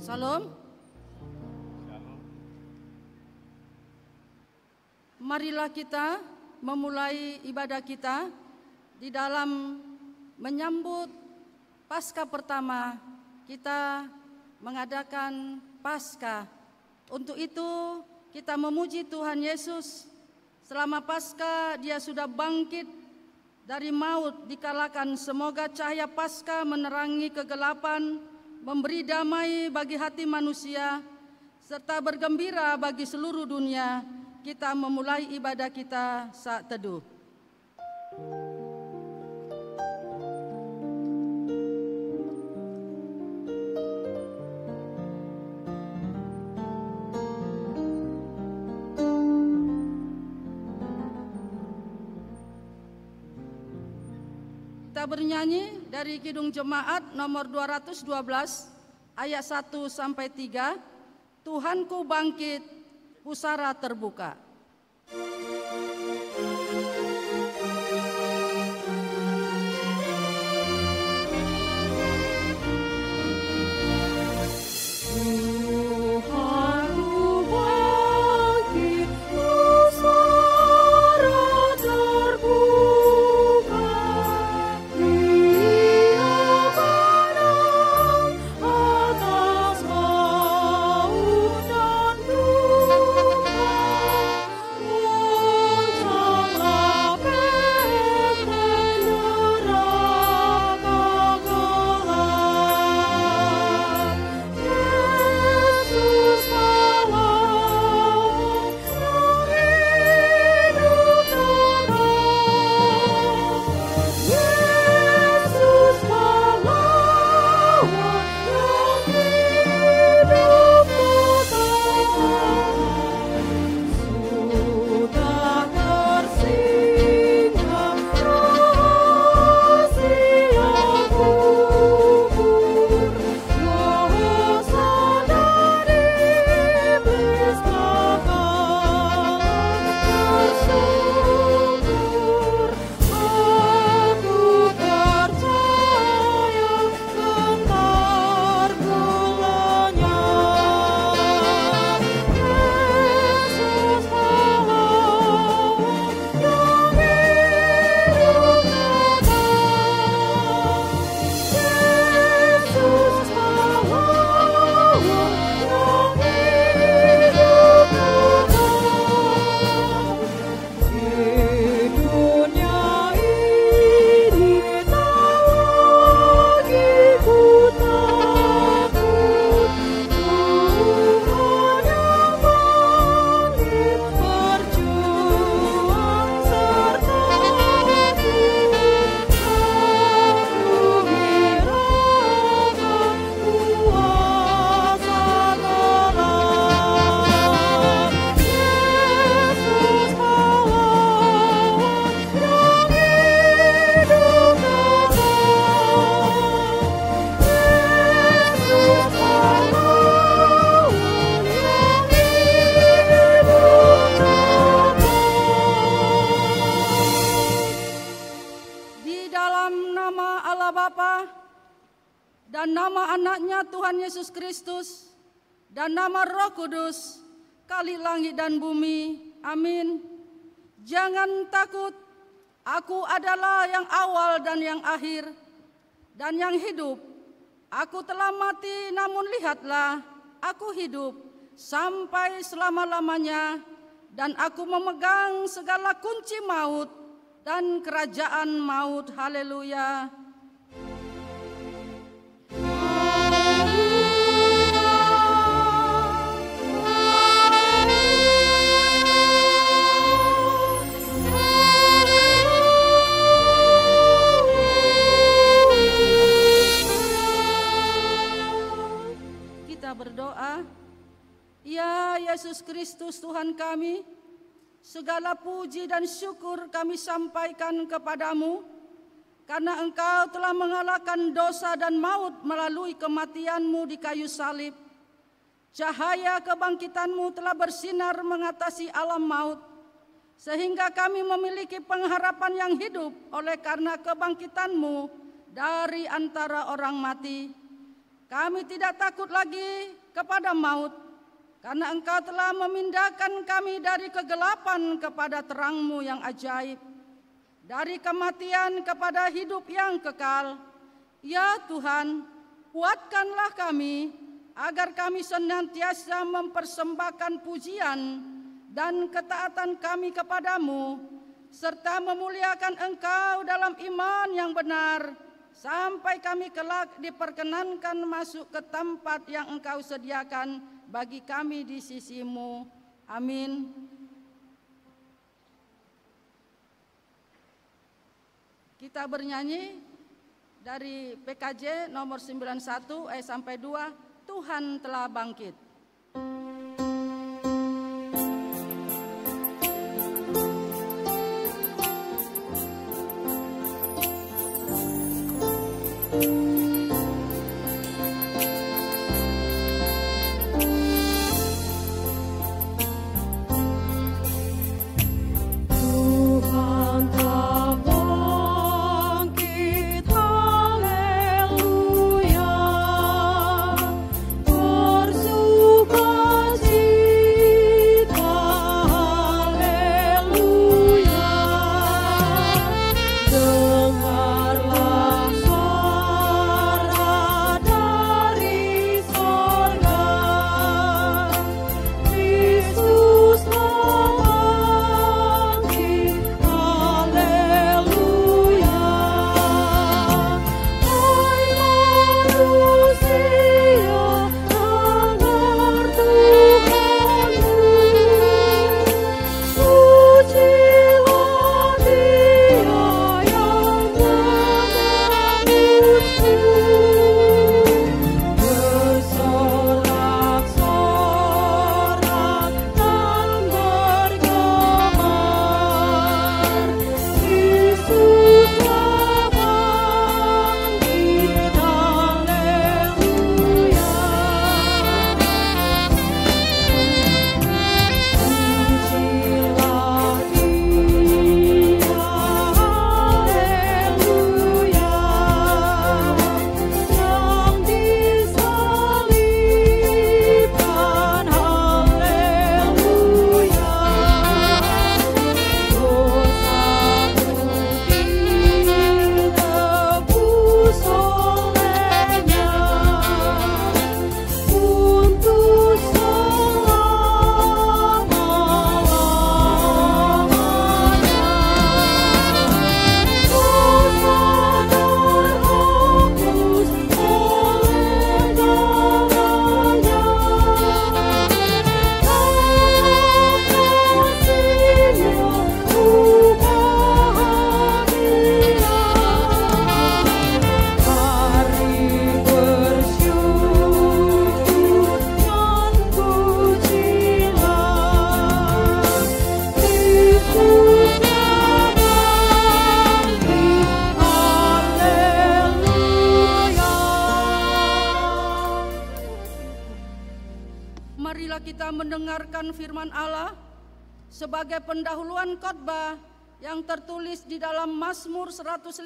Salam. Marilah kita memulai ibadah kita di dalam menyambut Paskah pertama. Kita mengadakan Paskah. Untuk itu kita memuji Tuhan Yesus. Selama Paskah Dia sudah bangkit dari maut dikalahkan. Semoga cahaya Paskah menerangi kegelapan, memberi damai bagi hati manusia, serta bergembira bagi seluruh dunia. Kita memulai ibadah kita saat teduh. Kita bernyanyi dari Kidung Jemaat nomor 212 ayat 1 sampai 3. Tuhanku bangkit, pusara terbuka. dan nama anaknya Tuhan Yesus Kristus, dan nama Roh Kudus, kali langit dan bumi. Amin. Jangan takut, aku adalah yang awal dan yang akhir, dan yang hidup. Aku telah mati, namun lihatlah, aku hidup sampai selama-lamanya, dan aku memegang segala kunci maut dan kerajaan maut. Haleluya. Berdoa. Ya Yesus Kristus Tuhan kami, segala puji dan syukur kami sampaikan kepadamu, karena Engkau telah mengalahkan dosa dan maut melalui kematian-Mu di kayu salib. Cahaya kebangkitan-Mu telah bersinar mengatasi alam maut, sehingga kami memiliki pengharapan yang hidup oleh karena kebangkitan-Mu dari antara orang mati. Kami tidak takut lagi kepada maut, karena Engkau telah memindahkan kami dari kegelapan kepada terang-Mu yang ajaib, dari kematian kepada hidup yang kekal. Ya Tuhan, kuatkanlah kami, agar kami senantiasa mempersembahkan pujian dan ketaatan kami kepadamu, serta memuliakan Engkau dalam iman yang benar, sampai kami kelak diperkenankan masuk ke tempat yang Engkau sediakan bagi kami di sisi-Mu. Amin. Kita bernyanyi dari PKJ nomor 91 sampai 2. Tuhan telah bangkit. Mendengarkan firman Allah sebagai pendahuluan khotbah yang tertulis di dalam Mazmur 115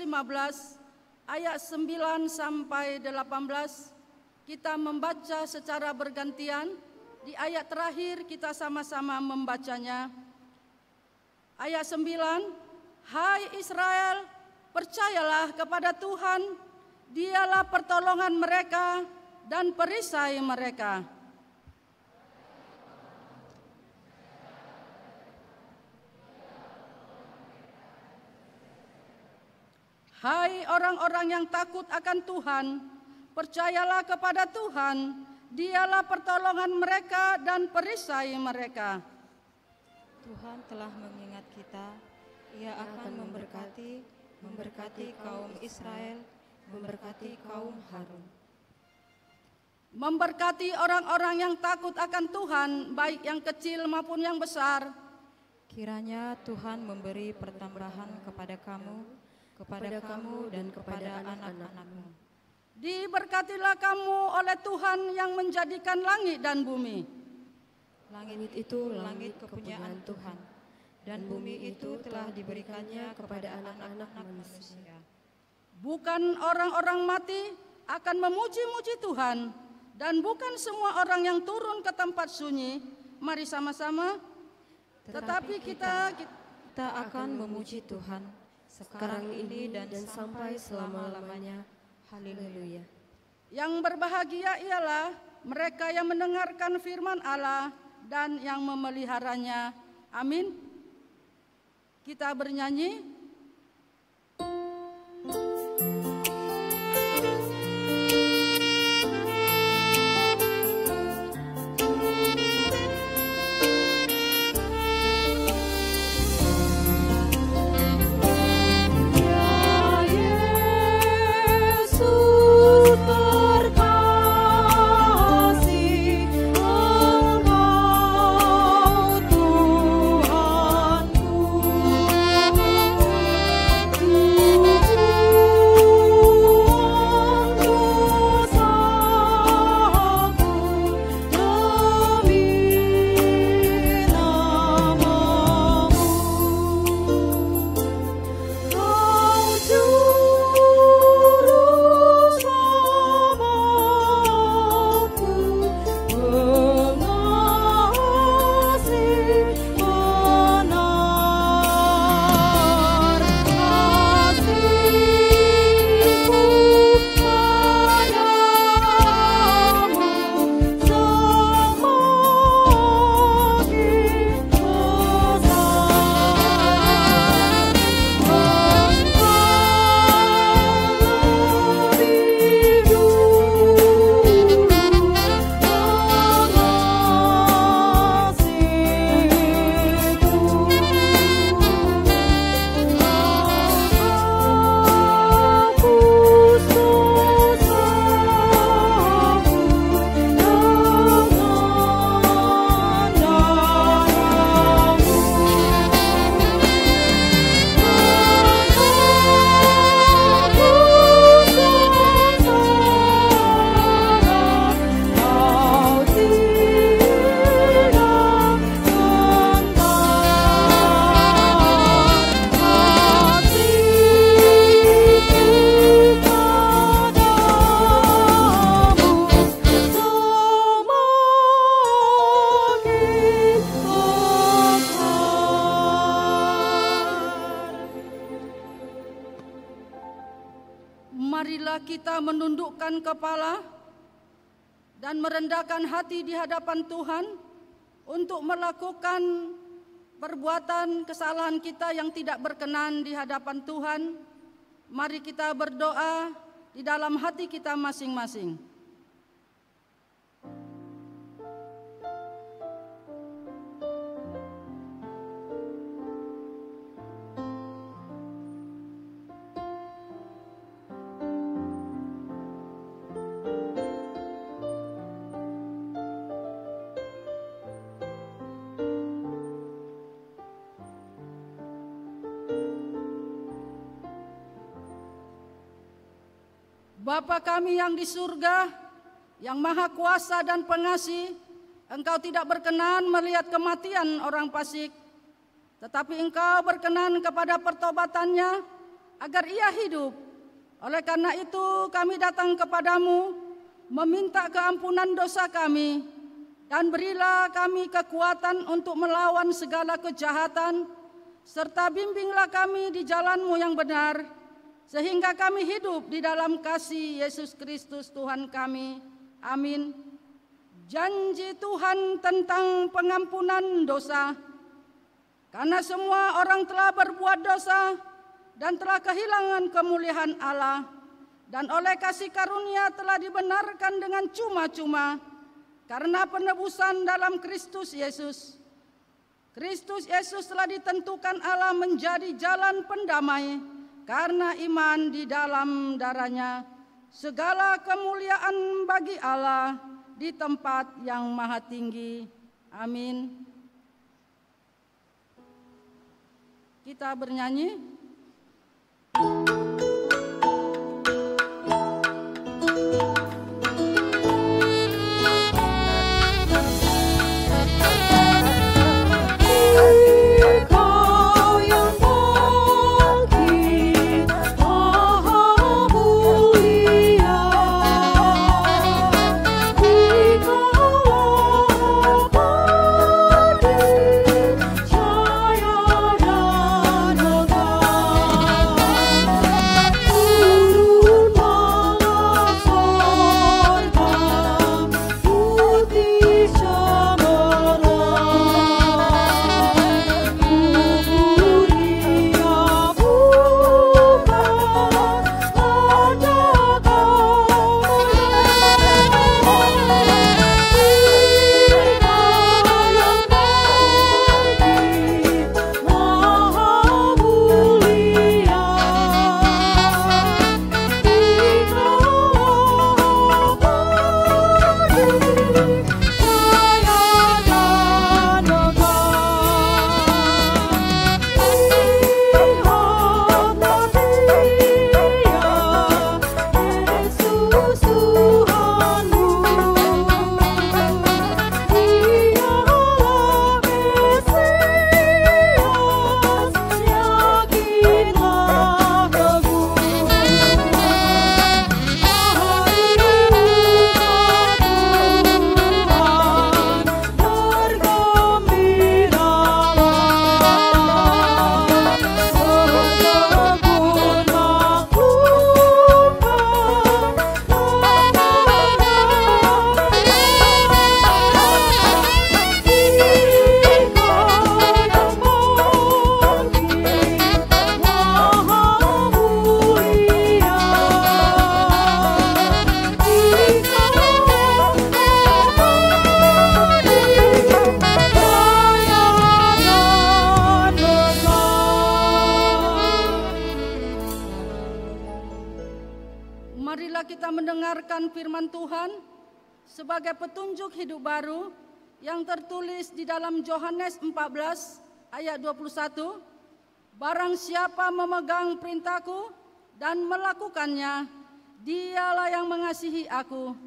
ayat 9 sampai 18. Kita membaca secara bergantian. Di ayat terakhir kita sama-sama membacanya. Ayat 9, Hai Israel, percayalah kepada Tuhan, Dialah pertolongan mereka dan perisai mereka. Hai orang-orang yang takut akan Tuhan, percayalah kepada Tuhan, Dialah pertolongan mereka dan perisai mereka. Tuhan telah mengingat kita, Ia akan memberkati kaum Israel, memberkati kaum Harun. Memberkati orang-orang yang takut akan Tuhan, baik yang kecil maupun yang besar. Kiranya Tuhan memberi pertambahan kepada kamu dan kepada anak-anakmu. Diberkatilah kamu oleh Tuhan yang menjadikan langit dan bumi. Langit itu langit kepunyaan Tuhan, dan bumi itu telah diberikannya kepada anak-anak manusia. Bukan orang-orang mati akan memuji-muji Tuhan, dan bukan semua orang yang turun ke tempat sunyi. Mari sama-sama. Tetapi kita akan memuji Tuhan sekarang ini dan sampai selama-lamanya. Haleluya. Yang berbahagia ialah mereka yang mendengarkan firman Allah dan yang memeliharanya. Amin. Kita bernyanyi. Marilah kita menundukkan kepala dan merendahkan hati di hadapan Tuhan untuk melakukan perbuatan kesalahan kita yang tidak berkenan di hadapan Tuhan. Mari kita berdoa di dalam hati kita masing-masing. Bapa kami yang di surga, yang maha kuasa dan pengasih, Engkau tidak berkenan melihat kematian orang fasik, tetapi Engkau berkenan kepada pertobatannya agar ia hidup. Oleh karena itu kami datang kepadamu meminta keampunan dosa kami, dan berilah kami kekuatan untuk melawan segala kejahatan, serta bimbinglah kami di jalan-Mu yang benar, sehingga kami hidup di dalam kasih Yesus Kristus Tuhan kami. Amin. Janji Tuhan tentang pengampunan dosa. Karena semua orang telah berbuat dosa dan telah kehilangan kemuliaan Allah, dan oleh kasih karunia telah dibenarkan dengan cuma-cuma karena penebusan dalam Kristus Yesus. Kristus Yesus telah ditentukan Allah menjadi jalan pendamai karena iman di dalam darah-Nya. Segala kemuliaan bagi Allah di tempat yang maha tinggi. Amin. Kita bernyanyi. kita mendengarkan firman Tuhan sebagai petunjuk hidup baru yang tertulis di dalam Yohanes 14 ayat 21. Barang siapa memegang perintahku dan melakukannya, dialah yang mengasihi aku.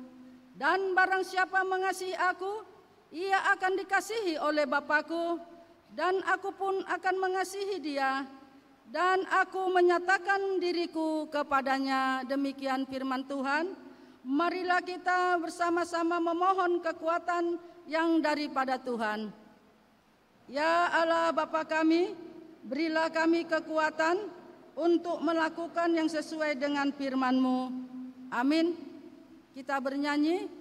Dan barang siapa mengasihi aku, ia akan dikasihi oleh Bapa-Ku, dan aku pun akan mengasihi dia, dan aku menyatakan diriku kepadanya. Demikian firman Tuhan. Marilah kita bersama-sama memohon kekuatan yang daripada Tuhan. Ya Allah Bapa kami, berilah kami kekuatan untuk melakukan yang sesuai dengan firman-Mu. Amin. Kita bernyanyi.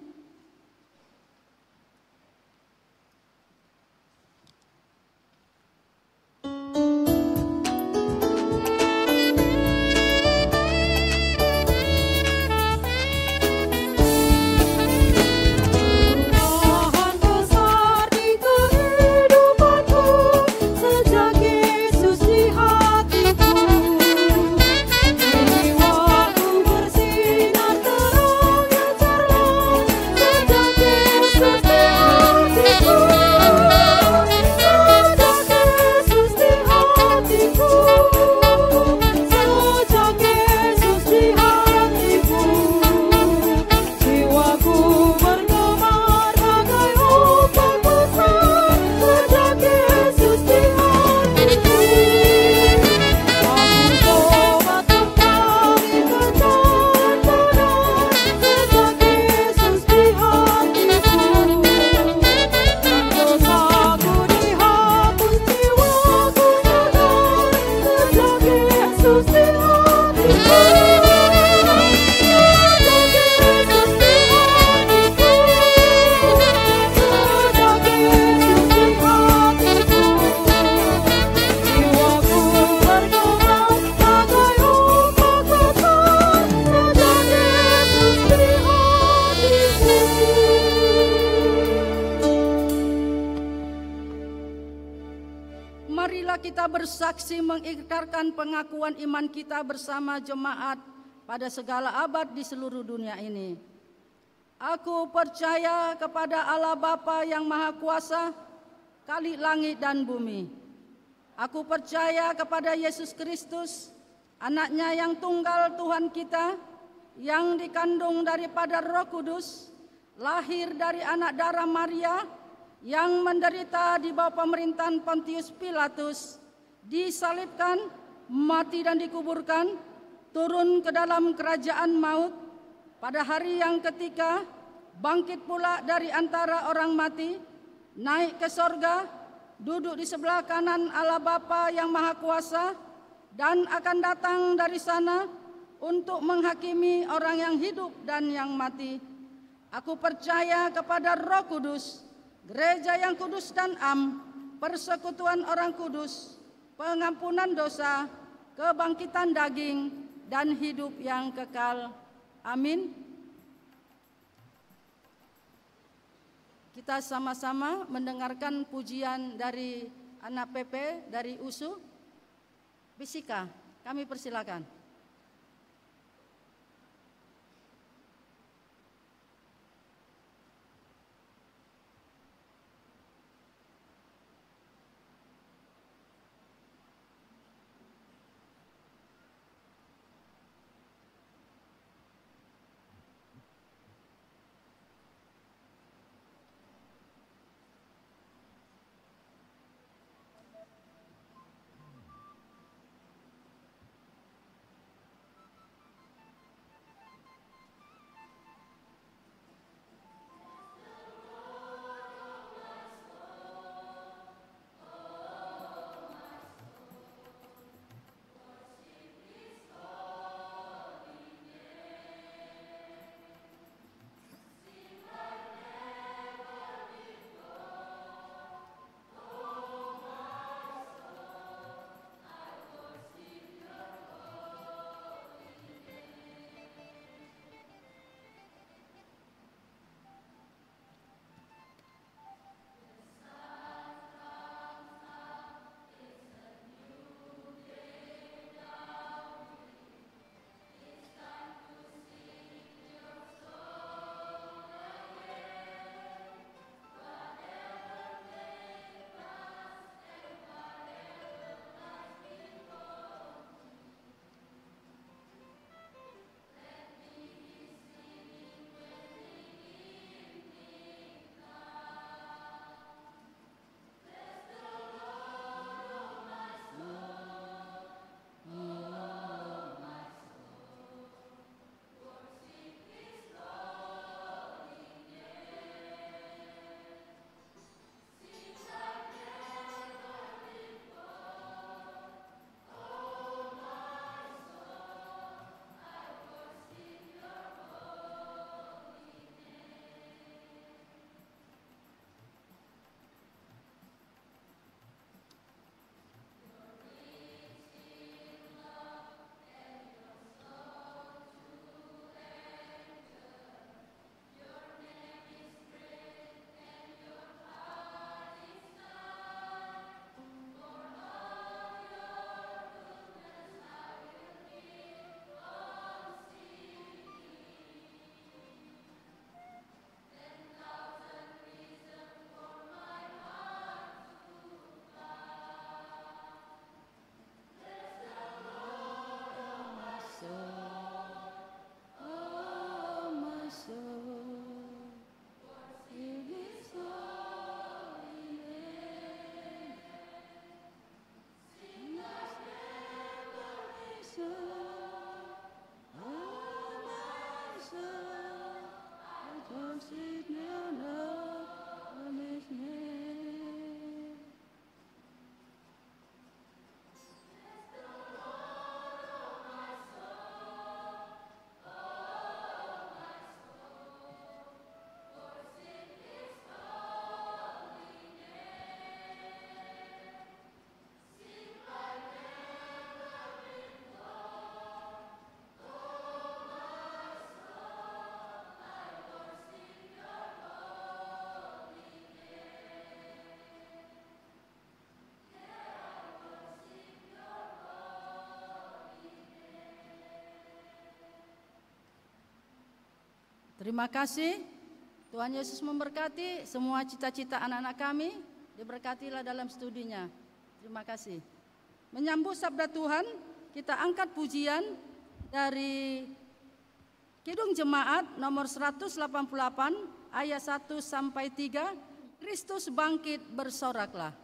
Bersaksi mengikrarkan pengakuan iman kita bersama jemaat pada segala abad di seluruh dunia ini. Aku percaya kepada Allah Bapa yang Maha Kuasa, Khalik langit dan bumi. Aku percaya kepada Yesus Kristus, Anaknya yang tunggal Tuhan kita, yang dikandung daripada Roh Kudus, lahir dari anak darah Maria, yang menderita di bawah pemerintahan Pontius Pilatus, disalibkan, mati dan dikuburkan, turun ke dalam kerajaan maut, pada hari yang ketiga bangkit pula dari antara orang mati, naik ke sorga, duduk di sebelah kanan Allah Bapa yang Maha Kuasa, dan akan datang dari sana untuk menghakimi orang yang hidup dan yang mati. Aku percaya kepada Roh Kudus, gereja yang kudus dan am, persekutuan orang kudus, pengampunan dosa, kebangkitan daging, dan hidup yang kekal. Amin. Kita sama-sama mendengarkan pujian dari anak PP dari USU. Bisika, kami persilakan. Terima kasih. Tuhan Yesus memberkati semua cita-cita anak-anak kami. Diberkatilah dalam studinya. Terima kasih. Menyambut sabda Tuhan, kita angkat pujian dari Kidung Jemaat nomor 188 ayat 1 sampai 3. Kristus bangkit, bersoraklah.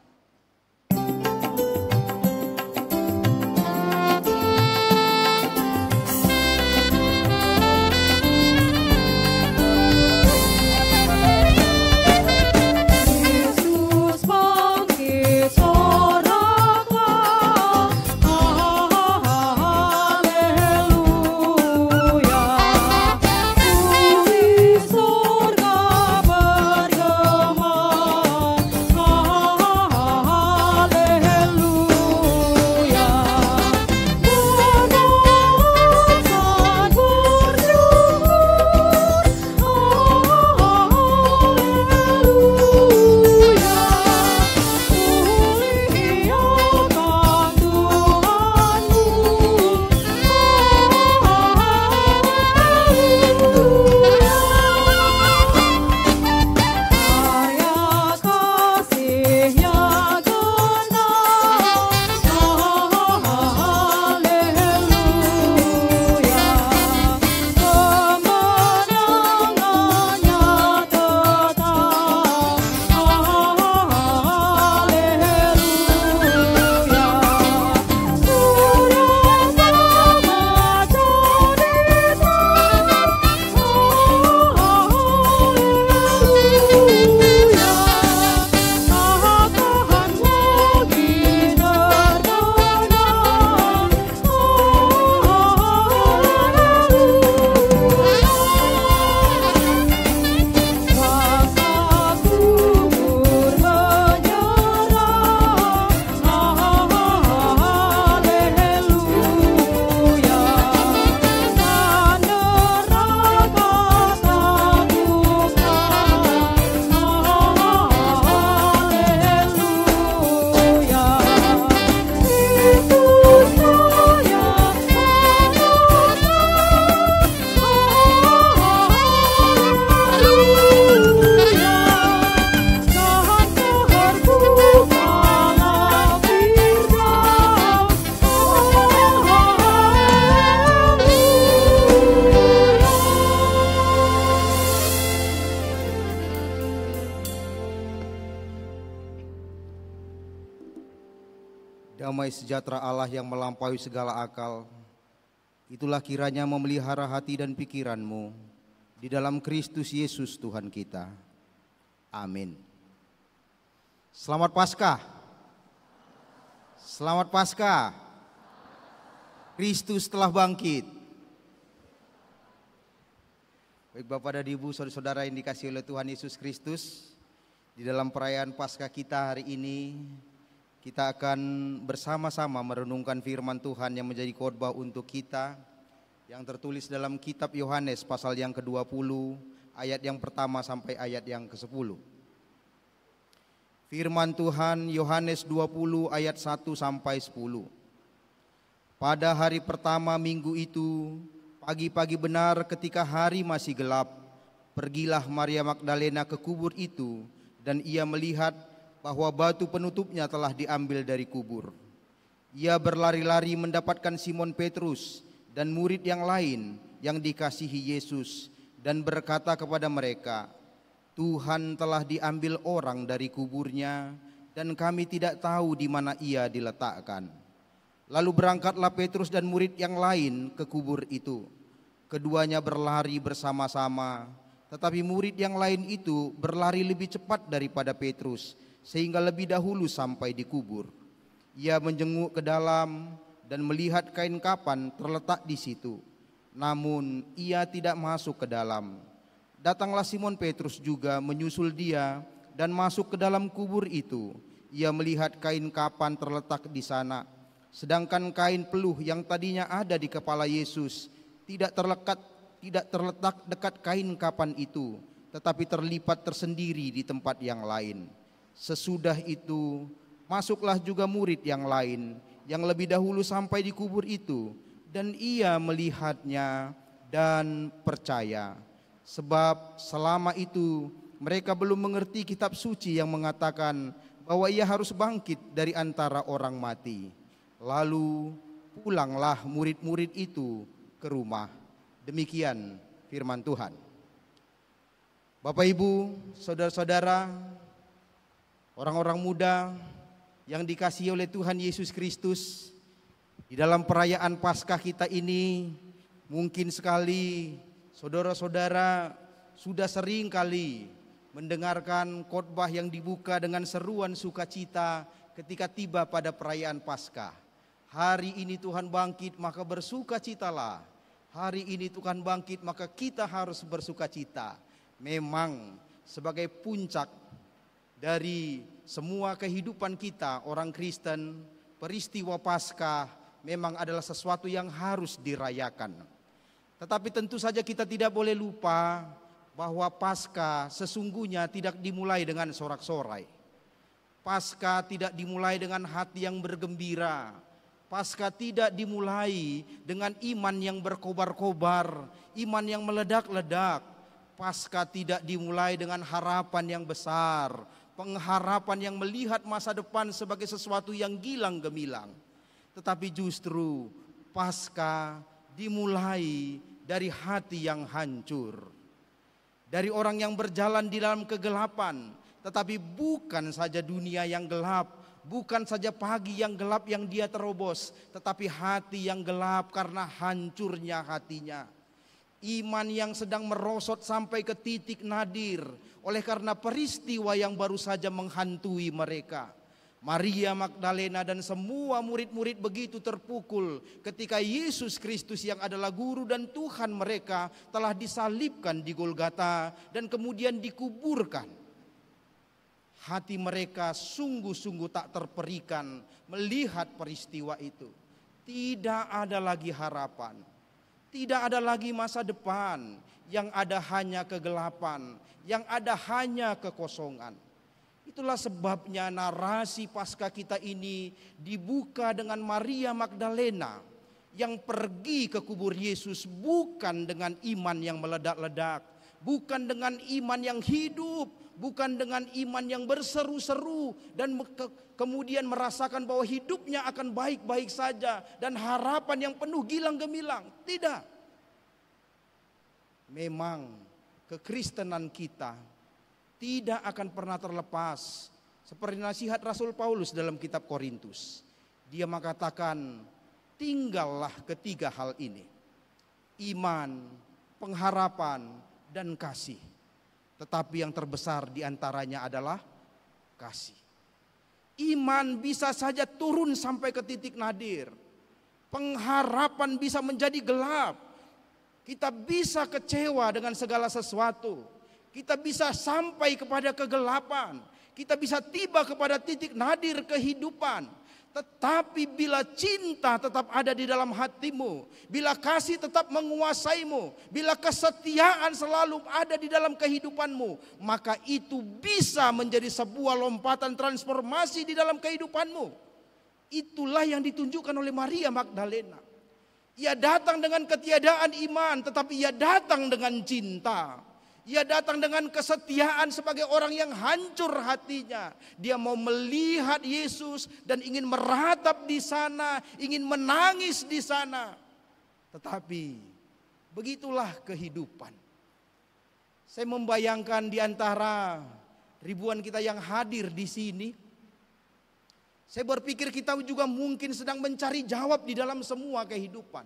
Damai sejahtera Allah yang melampaui segala akal, itulah kiranya memelihara hati dan pikiranmu di dalam Kristus Yesus Tuhan kita. Amin. Selamat Paskah. Selamat Paskah. Kristus telah bangkit. Baik Bapak dan Ibu, saudara-saudara yang dikasihi oleh Tuhan Yesus Kristus, di dalam perayaan Paskah kita hari ini, kita akan bersama-sama merenungkan firman Tuhan yang menjadi khotbah untuk kita, yang tertulis dalam kitab Yohanes pasal yang ke-20, ayat yang pertama sampai ayat yang ke-10. Firman Tuhan Yohanes 20 ayat 1 sampai 10. Pada hari pertama minggu itu, pagi-pagi benar ketika hari masih gelap, pergilah Maria Magdalena ke kubur itu, dan ia melihat bahwa batu penutupnya telah diambil dari kubur. Ia berlari-lari mendapatkan Simon Petrus dan murid yang lain yang dikasihi Yesus, dan berkata kepada mereka, "Tuhan telah diambil orang dari kuburnya, dan kami tidak tahu di mana ia diletakkan." Lalu berangkatlah Petrus dan murid yang lain ke kubur itu. Keduanya berlari bersama-sama, tetapi murid yang lain itu berlari lebih cepat daripada Petrus, sehingga lebih dahulu sampai di kubur. Ia menjenguk ke dalam dan melihat kain kapan terletak di situ, namun ia tidak masuk ke dalam. Datanglah Simon Petrus juga menyusul dia dan masuk ke dalam kubur itu. Ia melihat kain kapan terletak di sana, sedangkan kain peluh yang tadinya ada di kepala Yesus tidak terletak dekat kain kapan itu, tetapi terlipat tersendiri di tempat yang lain. Sesudah itu masuklah juga murid yang lain yang lebih dahulu sampai di kubur itu, dan ia melihatnya dan percaya. Sebab selama itu mereka belum mengerti kitab suci yang mengatakan bahwa ia harus bangkit dari antara orang mati. Lalu pulanglah murid-murid itu ke rumah. Demikian firman Tuhan. Bapak, Ibu, saudara-saudara, orang-orang muda yang dikasihi oleh Tuhan Yesus Kristus, di dalam perayaan Paskah kita ini mungkin sekali saudara-saudara sudah sering kali mendengarkan khotbah yang dibuka dengan seruan sukacita ketika tiba pada perayaan Paskah. Hari ini Tuhan bangkit, maka bersukacitalah. Hari ini Tuhan bangkit, maka kita harus bersukacita. Memang sebagai puncak dari semua kehidupan kita orang Kristen, peristiwa Paskah memang adalah sesuatu yang harus dirayakan. Tetapi tentu saja kita tidak boleh lupa bahwa Paskah sesungguhnya tidak dimulai dengan sorak-sorai. Paskah tidak dimulai dengan hati yang bergembira. Paskah tidak dimulai dengan iman yang berkobar-kobar, iman yang meledak-ledak. Paskah tidak dimulai dengan harapan yang besar, pengharapan yang melihat masa depan sebagai sesuatu yang gilang gemilang. Tetapi justru Paskah dimulai dari hati yang hancur. Dari orang yang berjalan di dalam kegelapan, tetapi bukan saja dunia yang gelap, bukan saja pagi yang gelap yang dia terobos, tetapi hati yang gelap karena hancurnya hatinya. Iman yang sedang merosot sampai ke titik nadir oleh karena peristiwa yang baru saja menghantui mereka. Maria Magdalena dan semua murid-murid begitu terpukul ketika Yesus Kristus yang adalah guru dan Tuhan mereka telah disalibkan di Golgota dan kemudian dikuburkan. Hati mereka sungguh-sungguh tak terperikan melihat peristiwa itu. Tidak ada lagi harapan, tidak ada lagi masa depan, yang ada hanya kegelapan, yang ada hanya kekosongan. Itulah sebabnya narasi Paskah kita ini dibuka dengan Maria Magdalena yang pergi ke kubur Yesus bukan dengan iman yang meledak-ledak, bukan dengan iman yang hidup, bukan dengan iman yang berseru-seru dan kemudian merasakan bahwa hidupnya akan baik-baik saja dan harapan yang penuh gilang gemilang. Tidak. Memang kekristenan kita tidak akan pernah terlepas seperti nasihat Rasul Paulus dalam kitab Korintus. Dia mengatakan, tinggallah ketiga hal ini: iman, pengharapan, dan kasih. Tetapi yang terbesar diantaranya adalah kasih. Iman bisa saja turun sampai ke titik nadir. Pengharapan bisa menjadi gelap. Kita bisa kecewa dengan segala sesuatu. Kita bisa sampai kepada kegelapan. Kita bisa tiba kepada titik nadir kehidupan. Tetapi bila cinta tetap ada di dalam hatimu, bila kasih tetap menguasaimu, bila kesetiaan selalu ada di dalam kehidupanmu, maka itu bisa menjadi sebuah lompatan transformasi di dalam kehidupanmu. Itulah yang ditunjukkan oleh Maria Magdalena. Ia datang dengan ketiadaan iman, tetapi ia datang dengan cinta. Ia datang dengan kesetiaan sebagai orang yang hancur hatinya. Dia mau melihat Yesus dan ingin meratap di sana, ingin menangis di sana. Tetapi begitulah kehidupan. Saya membayangkan di antara ribuan kita yang hadir di sini, saya berpikir kita juga mungkin sedang mencari jawab di dalam semua kehidupan.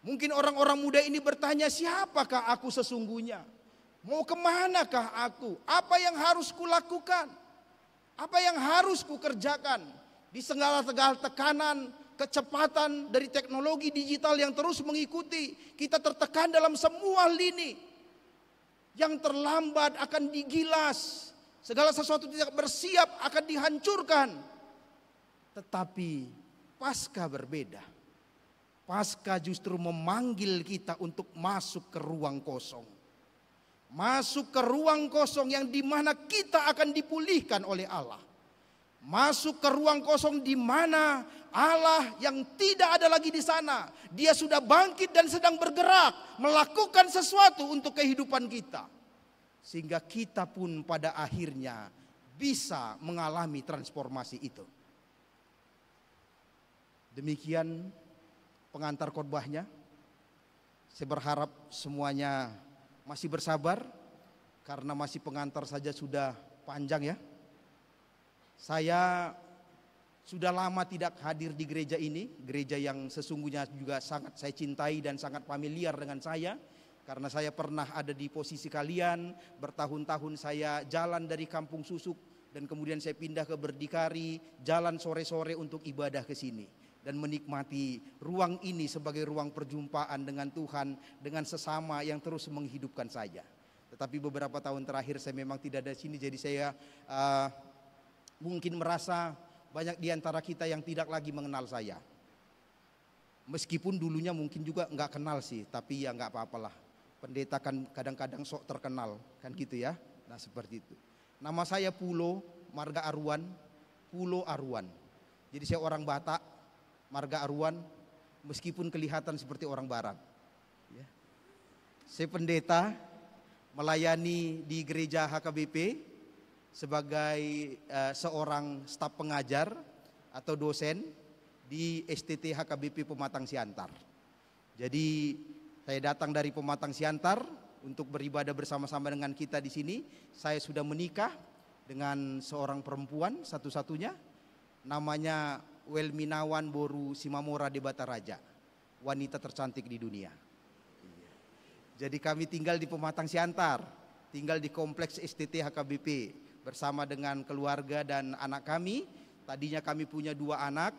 Mungkin orang-orang muda ini bertanya, siapakah aku sesungguhnya? Mau kemanakah aku? Apa yang harus kulakukan? Apa yang harus kukerjakan? Di segala tekanan, kecepatan dari teknologi digital yang terus mengikuti, kita tertekan dalam semua lini. Yang terlambat akan digilas, segala sesuatu tidak bersiap akan dihancurkan. Tetapi Paskah berbeda. Paskah justru memanggil kita untuk masuk ke ruang kosong. Masuk ke ruang kosong yang dimana kita akan dipulihkan oleh Allah. masuk ke ruang kosong di mana Allah yang tidak ada lagi di sana. Dia sudah bangkit dan sedang bergerak, melakukan sesuatu untuk kehidupan kita. Sehingga kita pun pada akhirnya bisa mengalami transformasi itu. Demikian pengantar khotbahnya. Saya berharap semuanya masih bersabar, karena masih pengantar saja sudah panjang ya. Saya sudah lama tidak hadir di gereja ini, gereja yang sesungguhnya juga sangat saya cintai dan sangat familiar dengan saya. Karena saya pernah ada di posisi kalian, bertahun-tahun saya jalan dari Kampung Susuk dan kemudian saya pindah ke Berdikari, jalan sore-sore untuk ibadah ke sini. Dan menikmati ruang ini sebagai ruang perjumpaan dengan Tuhan, dengan sesama yang terus menghidupkan saya. Tetapi beberapa tahun terakhir saya memang tidak ada di sini, jadi saya mungkin merasa banyak di antara kita yang tidak lagi mengenal saya. Meskipun dulunya mungkin juga nggak kenal sih, tapi ya nggak apa-apalah. Pendeta kan kadang-kadang sok terkenal, kan gitu ya. Nah seperti itu. Nama saya Pulo Marga Aruan, Pulo Aruan. Jadi saya orang Batak, Marga Aruan, meskipun kelihatan seperti orang Barat. Ya. Saya pendeta, melayani di gereja HKBP sebagai seorang staf pengajar atau dosen di STT HKBP Pematang Siantar. Jadi saya datang dari Pematang Siantar untuk beribadah bersama-sama dengan kita di sini. Saya sudah menikah dengan seorang perempuan satu-satunya, namanya Welminawan Boru Simamora de Bataraja, wanita tercantik di dunia. Jadi kami tinggal di Pematang Siantar, tinggal di kompleks STT HKBP bersama dengan keluarga dan anak kami. Tadinya kami punya 2 anak.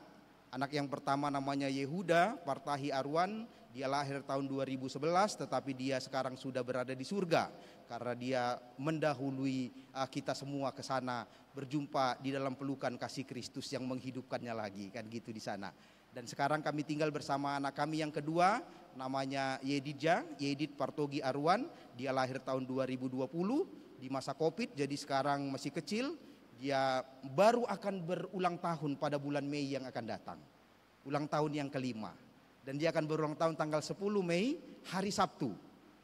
Anak yang pertama namanya Yehuda Partahi Arwan, dia lahir tahun 2011, tetapi dia sekarang sudah berada di surga karena dia mendahului kita semua ke sana, berjumpa di dalam pelukan kasih Kristus yang menghidupkannya lagi, kan gitu di sana. Dan sekarang kami tinggal bersama anak kami yang kedua, namanya Yedit Partogi Arwan, dia lahir tahun 2020 di masa Covid, jadi sekarang masih kecil. Dia baru akan berulang tahun pada bulan Mei yang akan datang, ulang tahun yang kelima. Dan dia akan berulang tahun tanggal 10 Mei, hari Sabtu.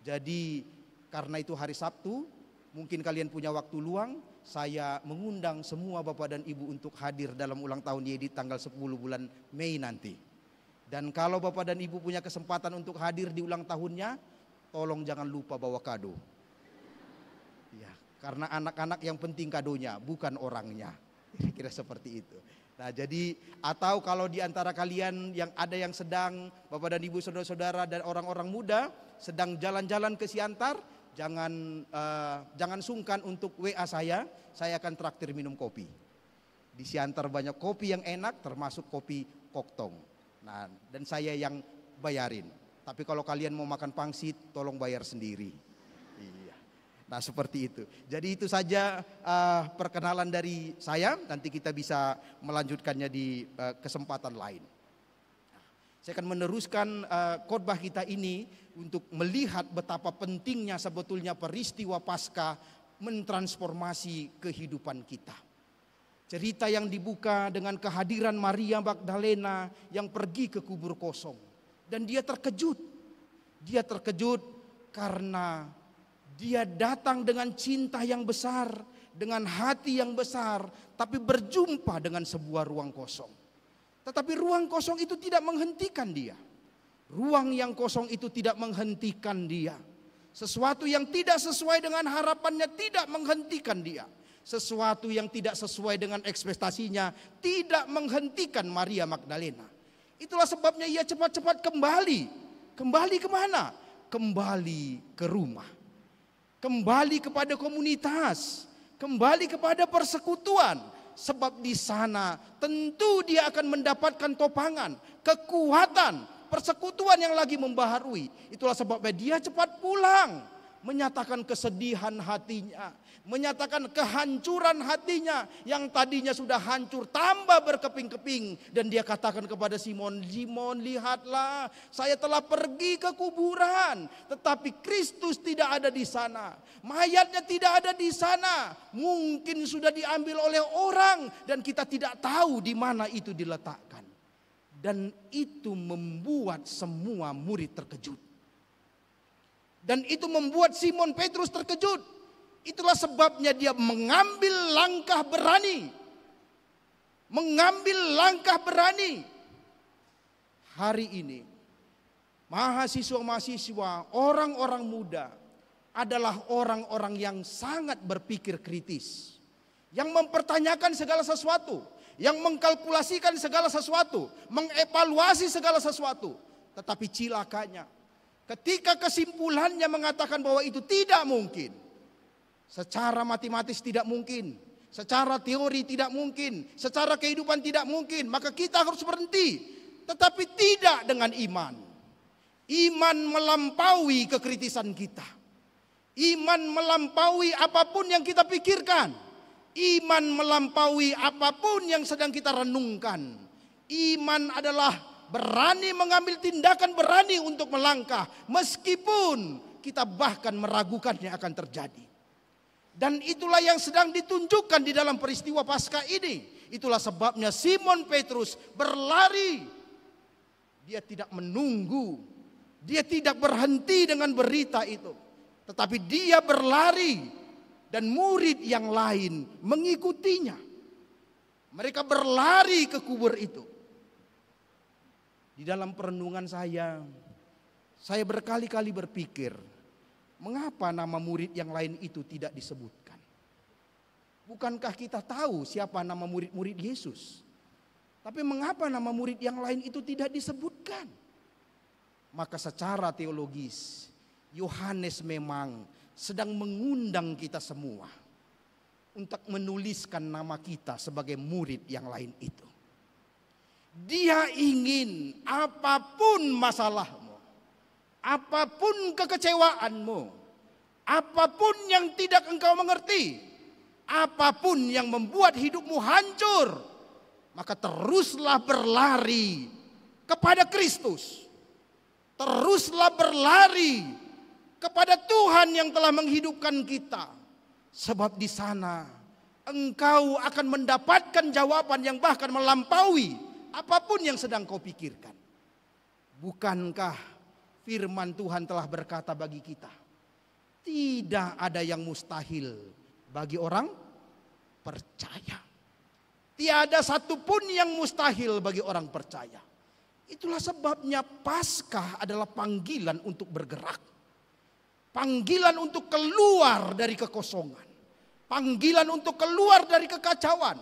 Jadi karena itu hari Sabtu, mungkin kalian punya waktu luang, saya mengundang semua Bapak dan Ibu untuk hadir dalam ulang tahun Yedit tanggal 10 bulan Mei nanti. Dan kalau Bapak dan Ibu punya kesempatan untuk hadir di ulang tahunnya, tolong jangan lupa bawa kado. Ya, karena anak-anak yang penting kadonya, bukan orangnya. Kira-kira seperti itu. Nah jadi, atau kalau di antara kalian yang ada yang sedang, Bapak dan Ibu, saudara-saudara dan orang-orang muda sedang jalan-jalan ke Siantar, jangan sungkan untuk WA saya akan traktir minum kopi. Di Siantar banyak kopi yang enak, termasuk kopi koktong. Nah, dan saya yang bayarin. Tapi kalau kalian mau makan pangsit, tolong bayar sendiri. Iya. Nah seperti itu. Jadi itu saja perkenalan dari saya. Nanti kita bisa melanjutkannya di kesempatan lain. Saya akan meneruskan khotbah kita ini untuk melihat betapa pentingnya sebetulnya peristiwa Paskah mentransformasi kehidupan kita. Cerita yang dibuka dengan kehadiran Maria Magdalena yang pergi ke kubur kosong. Dan dia terkejut. Dia terkejut karena dia datang dengan cinta yang besar, dengan hati yang besar, tapi berjumpa dengan sebuah ruang kosong. Tetapi ruang kosong itu tidak menghentikan dia. Ruang yang kosong itu tidak menghentikan dia. Sesuatu yang tidak sesuai dengan harapannya tidak menghentikan dia. Sesuatu yang tidak sesuai dengan ekspektasinya tidak menghentikan Maria Magdalena. Itulah sebabnya ia cepat-cepat kembali. Kembali kemana? Kembali ke rumah. Kembali kepada komunitas. Kembali kepada persekutuan. Sebab di sana tentu dia akan mendapatkan topangan, kekuatan, persekutuan yang lagi membaharui. Itulah sebabnya dia cepat pulang. menyatakan kesedihan hatinya, menyatakan kehancuran hatinya yang tadinya sudah hancur tambah berkeping-keping. Dan dia katakan kepada Simon, Simon, lihatlah, saya telah pergi ke kuburan, tetapi Kristus tidak ada di sana. Mayatnya tidak ada di sana. Mungkin sudah diambil oleh orang dan kita tidak tahu di mana itu diletakkan. Dan itu membuat semua murid terkejut. Dan itu membuat Simon Petrus terkejut. Itulah sebabnya dia mengambil langkah berani. Mengambil langkah berani. Hari ini, mahasiswa-mahasiswa, orang-orang muda adalah orang-orang yang sangat berpikir kritis. Yang mempertanyakan segala sesuatu. Yang mengkalkulasikan segala sesuatu. Mengevaluasi segala sesuatu. Tetapi cilakanya, ketika kesimpulannya mengatakan bahwa itu tidak mungkin. Secara matematis tidak mungkin, secara teori tidak mungkin, secara kehidupan tidak mungkin, maka kita harus berhenti. Tetapi tidak dengan iman. Iman melampaui kekritisan kita. Iman melampaui apapun yang kita pikirkan. Iman melampaui apapun yang sedang kita renungkan. Iman adalah berani mengambil tindakan, berani untuk melangkah, meskipun kita bahkan meragukannya akan terjadi. Dan itulah yang sedang ditunjukkan di dalam peristiwa Paskah ini. Itulah sebabnya Simon Petrus berlari. Dia tidak menunggu. Dia tidak berhenti dengan berita itu. Tetapi dia berlari. Dan murid yang lain mengikutinya. Mereka berlari ke kubur itu. Di dalam perenungan saya berkali-kali berpikir, mengapa nama murid yang lain itu tidak disebutkan? Bukankah kita tahu siapa nama murid-murid Yesus? Tapi mengapa nama murid yang lain itu tidak disebutkan? Maka secara teologis, Yohanes memang sedang mengundang kita semua untuk menuliskan nama kita sebagai murid yang lain itu. Dia ingin apapun masalahmu, apapun kekecewaanmu, apapun yang tidak engkau mengerti, apapun yang membuat hidupmu hancur, maka teruslah berlari kepada Kristus. Teruslah berlari kepada Tuhan yang telah menghidupkan kita. Sebab di sana engkau akan mendapatkan jawaban yang bahkan melampaui apapun yang sedang kau pikirkan. Bukankah firman Tuhan telah berkata bagi kita, tidak ada yang mustahil bagi orang percaya. Tiada satupun yang mustahil bagi orang percaya. Itulah sebabnya Paskah adalah panggilan untuk bergerak. Panggilan untuk keluar dari kekosongan. Panggilan untuk keluar dari kekacauan.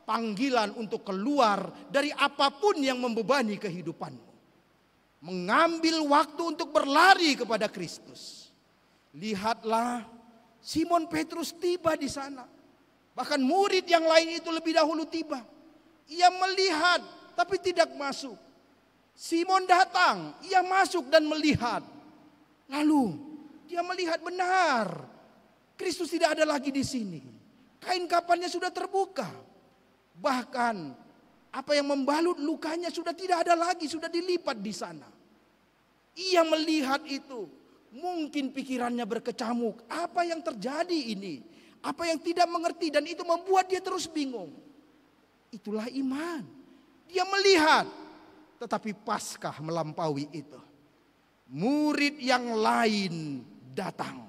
Panggilan untuk keluar dari apapun yang membebani kehidupanmu. Mengambil waktu untuk berlari kepada Kristus. Lihatlah, Simon Petrus tiba di sana. Bahkan murid yang lain itu lebih dahulu tiba. Ia melihat tapi tidak masuk. Simon datang, ia masuk dan melihat. Lalu dia melihat benar, Kristus tidak ada lagi di sini. Kain kafannya sudah terbuka. Bahkan apa yang membalut lukanya sudah tidak ada lagi, sudah dilipat di sana. Ia melihat itu. Mungkin pikirannya berkecamuk. Apa yang terjadi ini? Apa yang tidak mengerti, dan itu membuat dia terus bingung. Itulah iman. Dia melihat, tetapi Paskah melampaui itu. Murid yang lain datang.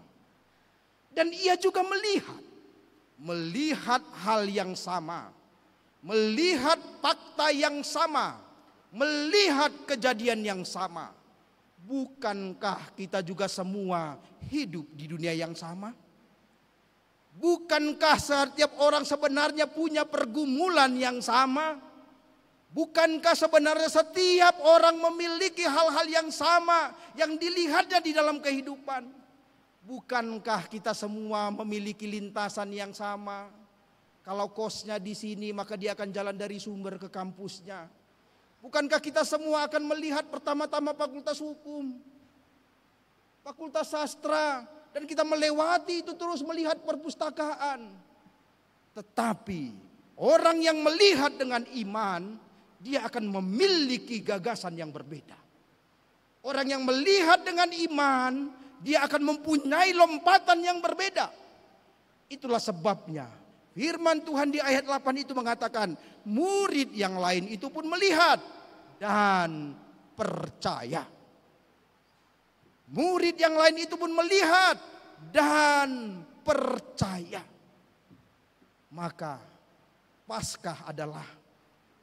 Dan ia juga melihat hal yang sama. Melihat fakta yang sama. Melihat kejadian yang sama. Bukankah kita juga semua hidup di dunia yang sama? Bukankah setiap orang sebenarnya punya pergumulan yang sama? Bukankah sebenarnya setiap orang memiliki hal-hal yang sama yang dilihatnya di dalam kehidupan? Bukankah kita semua memiliki lintasan yang sama? Kalau kosnya di sini, maka dia akan jalan dari Sumber ke kampusnya. Bukankah kita semua akan melihat pertama-tama fakultas hukum, fakultas sastra, dan kita melewati itu terus melihat perpustakaan. Tetapi orang yang melihat dengan iman, dia akan memiliki gagasan yang berbeda. Orang yang melihat dengan iman, dia akan mempunyai lompatan yang berbeda. Itulah sebabnya firman Tuhan di ayat 8 itu mengatakan, murid yang lain itu pun melihat dan percaya. Murid yang lain itu pun melihat dan percaya. Maka Paskah adalah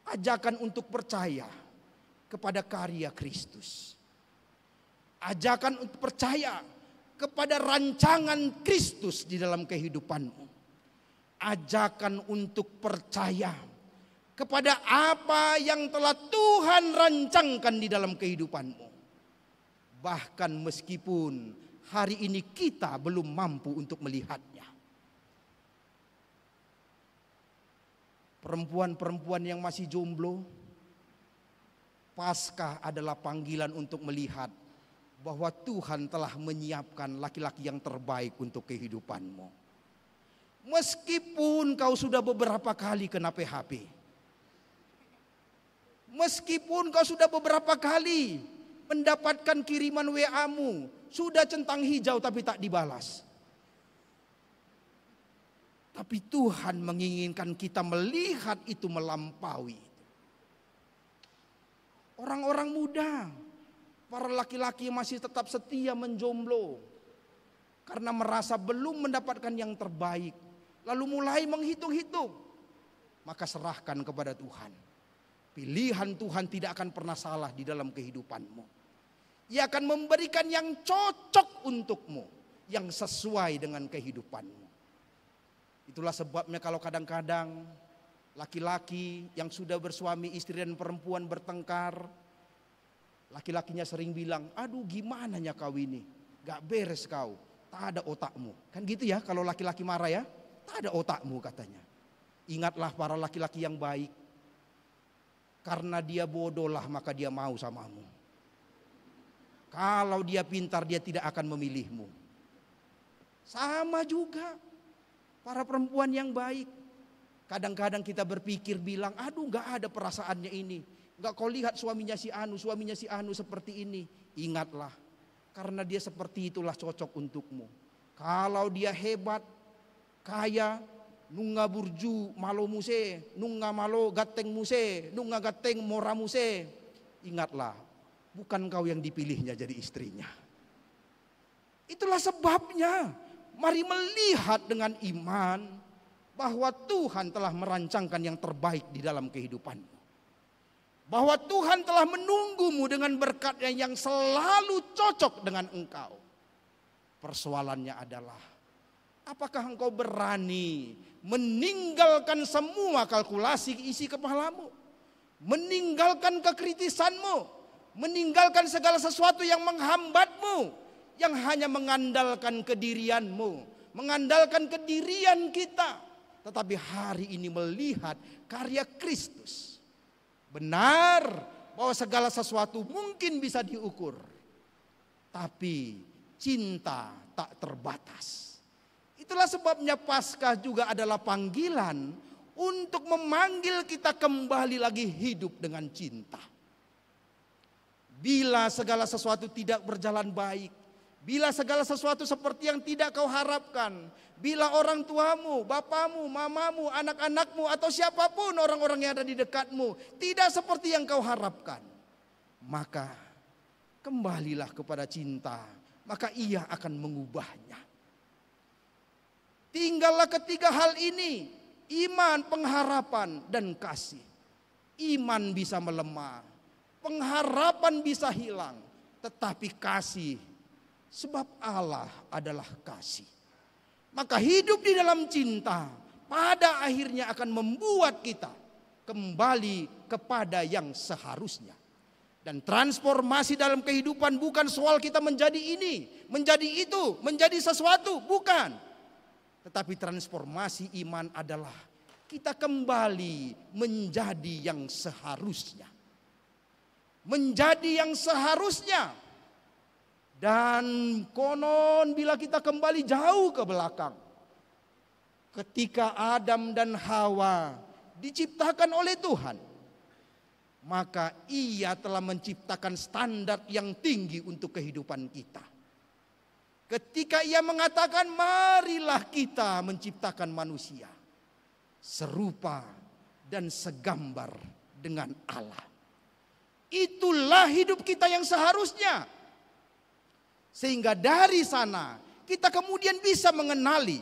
ajakan untuk percaya kepada karya Kristus. Ajakan untuk percaya kepada rancangan Kristus di dalam kehidupanmu. Ajakan untuk percaya kepada apa yang telah Tuhan rancangkan di dalam kehidupanmu. Bahkan meskipun hari ini kita belum mampu untuk melihatnya. Perempuan-perempuan yang masih jomblo, Paskah adalah panggilan untuk melihat bahwa Tuhan telah menyiapkan laki-laki yang terbaik untuk kehidupanmu. Meskipun kau sudah beberapa kali kena PHP, meskipun kau sudah beberapa kali mendapatkan kiriman WA-mu, sudah centang hijau tapi tak dibalas. Tapi Tuhan menginginkan kita melihat itu melampaui. Orang-orang muda, para laki-laki masih tetap setia menjomblo karena merasa belum mendapatkan yang terbaik, lalu mulai menghitung-hitung. Maka serahkan kepada Tuhan. Pilihan Tuhan tidak akan pernah salah di dalam kehidupanmu. Ia akan memberikan yang cocok untukmu, yang sesuai dengan kehidupanmu. Itulah sebabnya kalau kadang-kadang laki-laki yang sudah bersuami istri dan perempuan bertengkar, laki-lakinya sering bilang, aduh gimana ya kau ini, gak beres kau, tak ada otakmu. Kan gitu ya kalau laki-laki marah ya, tak ada otakmu katanya. Ingatlah para laki-laki yang baik, karena dia bodoh lah maka dia mau samamu. Kalau dia pintar dia tidak akan memilihmu. Sama juga para perempuan yang baik. Kadang-kadang kita berpikir bilang, aduh gak ada perasaannya ini. Gak kau lihat suaminya si Anu seperti ini. Ingatlah, karena dia seperti itulah cocok untukmu. Kalau dia hebat, kaya, nunga burju malo muse, nunga malo gateng muse, nunga gateng mora muse. Ingatlah, bukan kau yang dipilihnya jadi istrinya. Itulah sebabnya, mari melihat dengan iman bahwa Tuhan telah merancangkan yang terbaik di dalam kehidupanmu. Bahwa Tuhan telah menunggumu dengan berkatnya yang selalu cocok dengan engkau. Persoalannya adalah, apakah engkau berani meninggalkan semua kalkulasi isi kepalamu? Meninggalkan kekritisanmu? Meninggalkan segala sesuatu yang menghambatmu? Yang hanya mengandalkan kedirianmu, mengandalkan kedirian kita. Tetapi hari ini melihat karya Kristus. Benar bahwa segala sesuatu mungkin bisa diukur. Tapi cinta tak terbatas. Itulah sebabnya Paskah juga adalah panggilan untuk memanggil kita kembali lagi hidup dengan cinta. Bila segala sesuatu tidak berjalan baik, bila segala sesuatu seperti yang tidak kau harapkan, bila orang tuamu, bapamu, mamamu, anak-anakmu atau siapapun orang-orang yang ada di dekatmu tidak seperti yang kau harapkan, maka kembalilah kepada cinta, maka ia akan mengubahnya. Tinggallah ketiga hal ini, iman, pengharapan, dan kasih. Iman bisa melemah, pengharapan bisa hilang, tetapi kasih, sebab Allah adalah kasih. Maka hidup di dalam cinta pada akhirnya akan membuat kita kembali kepada yang seharusnya. Dan transformasi dalam kehidupan bukan soal kita menjadi ini, menjadi itu, menjadi sesuatu, bukan. Tetapi transformasi iman adalah kita kembali menjadi yang seharusnya. Menjadi yang seharusnya. Dan konon bila kita kembali jauh ke belakang, ketika Adam dan Hawa diciptakan oleh Tuhan, maka Ia telah menciptakan standar yang tinggi untuk kehidupan kita. Ketika Ia mengatakan, marilah kita menciptakan manusia serupa dan segambar dengan Allah. Itulah hidup kita yang seharusnya. Sehingga dari sana kita kemudian bisa mengenali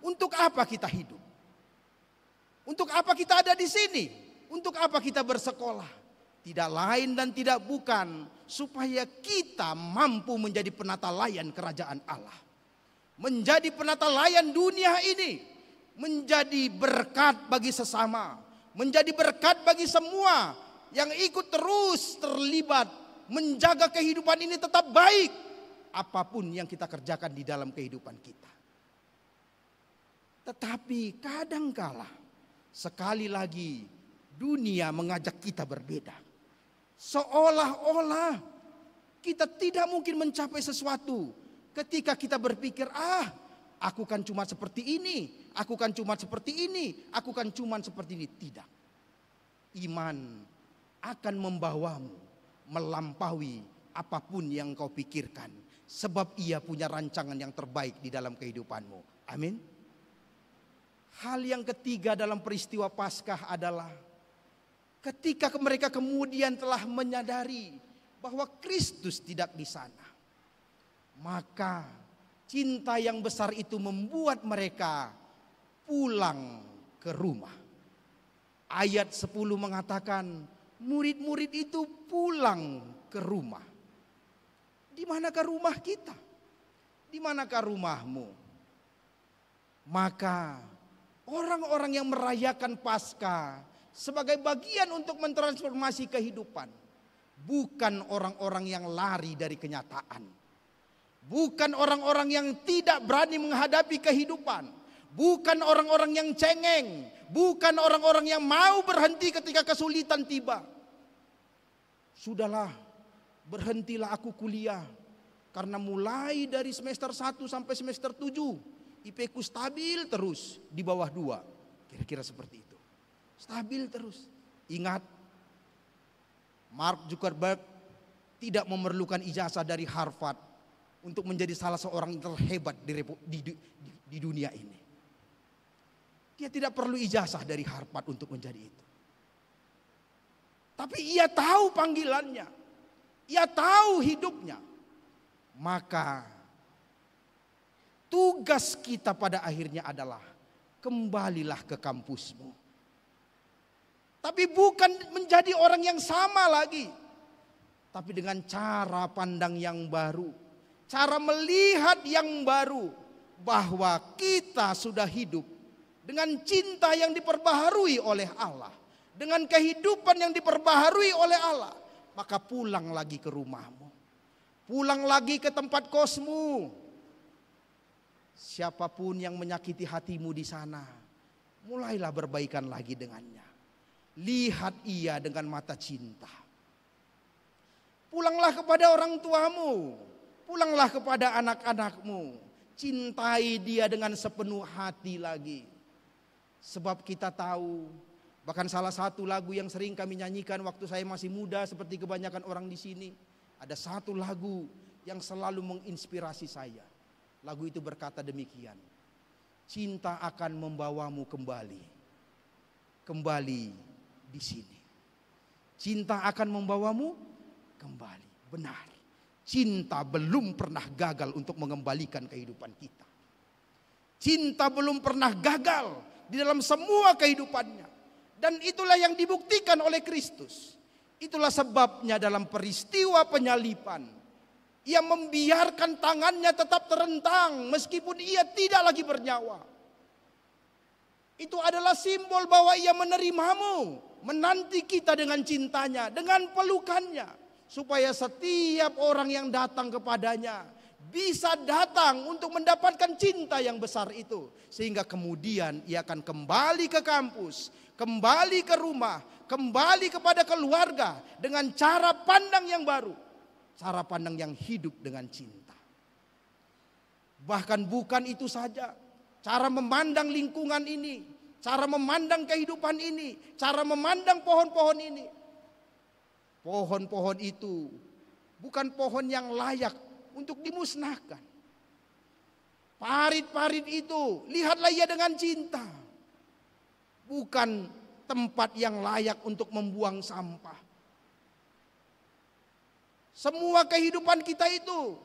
untuk apa kita hidup. Untuk apa kita ada di sini. Untuk apa kita bersekolah. Tidak lain dan tidak bukan supaya kita mampu menjadi penata layan kerajaan Allah. Menjadi penata layan dunia ini. Menjadi berkat bagi sesama. Menjadi berkat bagi semua yang ikut terus terlibat menjaga kehidupan ini tetap baik. Apapun yang kita kerjakan di dalam kehidupan kita. Tetapi kadangkala sekali lagi dunia mengajak kita berbeda. Seolah-olah kita tidak mungkin mencapai sesuatu ketika kita berpikir, aku kan cuma seperti ini, aku kan cuma seperti ini, aku kan cuma seperti ini. Tidak. Iman akan membawamu melampaui apapun yang kau pikirkan. Sebab Ia punya rancangan yang terbaik di dalam kehidupanmu. Amin. Hal yang ketiga dalam peristiwa Paskah adalah ketika mereka kemudian telah menyadari bahwa Kristus tidak di sana, maka cinta yang besar itu membuat mereka pulang ke rumah. Ayat 10 mengatakan murid-murid itu pulang ke rumah. Di manakah rumah kita? Di manakah rumahmu? Maka orang-orang yang merayakan Paskah sebagai bagian untuk mentransformasi kehidupan, bukan orang-orang yang lari dari kenyataan, bukan orang-orang yang tidak berani menghadapi kehidupan, bukan orang-orang yang cengeng, bukan orang-orang yang mau berhenti ketika kesulitan tiba. Sudahlah, berhentilah aku kuliah, karena mulai dari semester 1 sampai semester 7 IP ku stabil terus di bawah 2. Kira-kira seperti itu. Stabil terus. Ingat, Mark Zuckerberg tidak memerlukan ijazah dari Harvard untuk menjadi salah seorang yang terhebat di dunia ini. Dia tidak perlu ijazah dari Harvard untuk menjadi itu. Tapi ia tahu panggilannya. Ia tahu hidupnya. Maka tugas kita pada akhirnya adalah kembalilah ke kampusmu. Tapi bukan menjadi orang yang sama lagi. Tapi dengan cara pandang yang baru. Cara melihat yang baru. Bahwa kita sudah hidup dengan cinta yang diperbaharui oleh Allah. Dengan kehidupan yang diperbaharui oleh Allah. Maka pulang lagi ke rumahmu. Pulang lagi ke tempat kosmu. Siapapun yang menyakiti hatimu di sana, mulailah berbaikan lagi dengannya. Lihat ia dengan mata cinta. Pulanglah kepada orang tuamu. Pulanglah kepada anak-anakmu. Cintai dia dengan sepenuh hati lagi. Sebab kita tahu, bahkan salah satu lagu yang sering kami nyanyikan waktu saya masih muda seperti kebanyakan orang di sini, ada satu lagu yang selalu menginspirasi saya. Lagu itu berkata demikian. Cinta akan membawamu kembali. Kembali di sini. Cinta akan membawamu kembali. Benar. Cinta belum pernah gagal untuk mengembalikan kehidupan kita. Cinta belum pernah gagal di dalam semua kehidupannya. Dan itulah yang dibuktikan oleh Kristus. Itulah sebabnya dalam peristiwa penyaliban, ia membiarkan tangannya tetap terentang meskipun ia tidak lagi bernyawa. Itu adalah simbol bahwa ia menerimamu, menanti kita dengan cintanya, dengan pelukannya. Supaya setiap orang yang datang kepadanya bisa datang untuk mendapatkan cinta yang besar itu. Sehingga kemudian ia akan kembali ke kampus, kembali ke rumah, kembali kepada keluarga dengan cara pandang yang baru. cara pandang yang hidup dengan cinta. Bahkan bukan itu saja, cara memandang lingkungan ini, cara memandang kehidupan ini, cara memandang pohon-pohon ini. Pohon-pohon itu bukan pohon yang layak untuk dimusnahkan. Parit-parit itu, lihatlah ia dengan cinta. Bukan tempat yang layak untuk membuang sampah. Semua kehidupan kita itu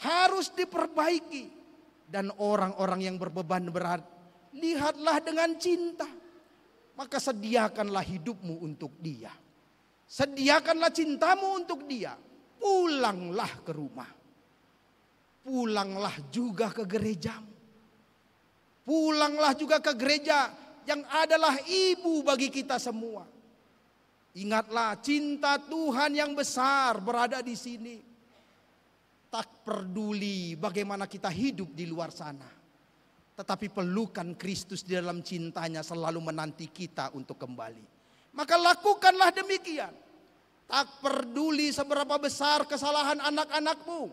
harus diperbaiki. Dan orang-orang yang berbeban berat, lihatlah dengan cinta. Maka sediakanlah hidupmu untuk dia. Sediakanlah cintamu untuk dia. Pulanglah ke rumah. Pulanglah juga ke gerejamu. Pulanglah juga ke gereja yang adalah ibu bagi kita semua. Ingatlah, cinta Tuhan yang besar berada di sini. Tak peduli bagaimana kita hidup di luar sana, tetapi pelukan Kristus di dalam cintanya selalu menanti kita untuk kembali. Maka lakukanlah demikian. Tak peduli seberapa besar kesalahan anak-anakmu,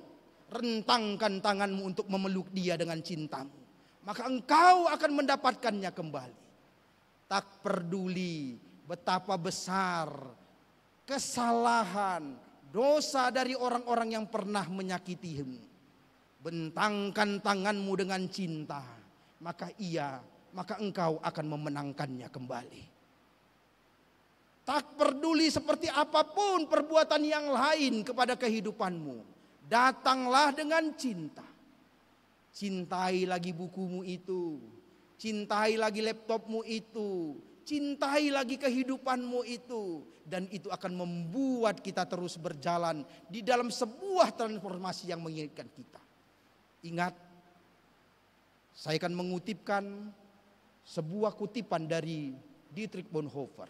rentangkan tanganmu untuk memeluk dia dengan cintamu. Maka engkau akan mendapatkannya kembali. Tak peduli betapa besar kesalahan, dosa dari orang-orang yang pernah menyakitimu. Bentangkan tanganmu dengan cinta, maka engkau akan memenangkannya kembali. Tak peduli seperti apapun perbuatan yang lain kepada kehidupanmu, datanglah dengan cinta. Cintai lagi bukumu itu, cintai lagi laptopmu itu, cintai lagi kehidupanmu itu. Dan itu akan membuat kita terus berjalan di dalam sebuah transformasi yang mengingatkan kita. Ingat, saya akan mengutipkan sebuah kutipan dari Dietrich Bonhoeffer.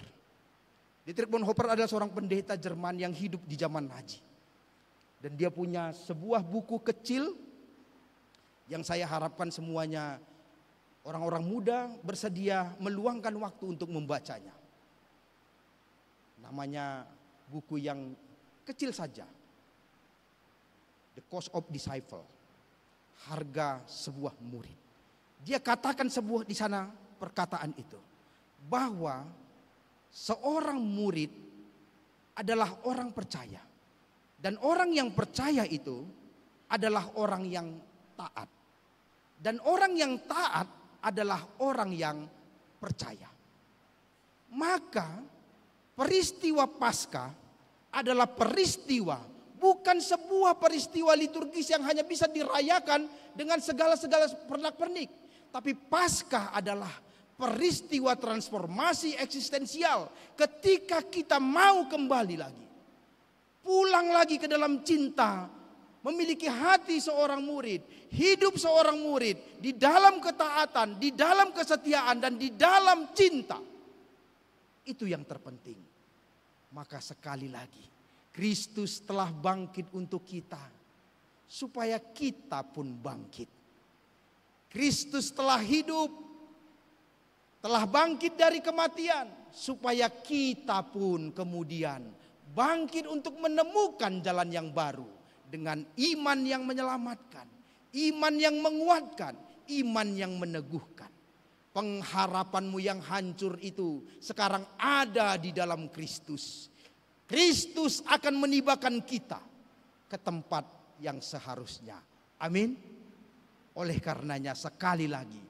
Dietrich Bonhoeffer adalah seorang pendeta Jerman yang hidup di zaman Nazi. Dan dia punya sebuah buku kecil yang saya harapkan semuanya orang-orang muda bersedia meluangkan waktu untuk membacanya. Namanya buku yang kecil saja, The Cost of Disciple, harga sebuah murid. Dia katakan sebuah di sana perkataan itu, bahwa seorang murid adalah orang percaya. Dan orang yang percaya itu adalah orang yang taat. Dan orang yang taat adalah orang yang percaya. Maka peristiwa Paskah adalah peristiwa, bukan sebuah peristiwa liturgis yang hanya bisa dirayakan dengan segala-segala pernak-pernik. Tapi Paskah adalah peristiwa transformasi eksistensial ketika kita mau kembali lagi. Pulang lagi ke dalam cinta, memiliki hati seorang murid, hidup seorang murid di dalam ketaatan, di dalam kesetiaan, dan di dalam cinta. Itu yang terpenting. Maka sekali lagi, Kristus telah bangkit untuk kita, supaya kita pun bangkit. Kristus telah hidup, telah bangkit dari kematian, supaya kita pun kemudian bangkit untuk menemukan jalan yang baru. Dengan iman yang menyelamatkan, iman yang menguatkan, iman yang meneguhkan. Pengharapanmu yang hancur itu sekarang ada di dalam Kristus. Kristus akan menibakan kita ke tempat yang seharusnya. Amin. Oleh karenanya sekali lagi,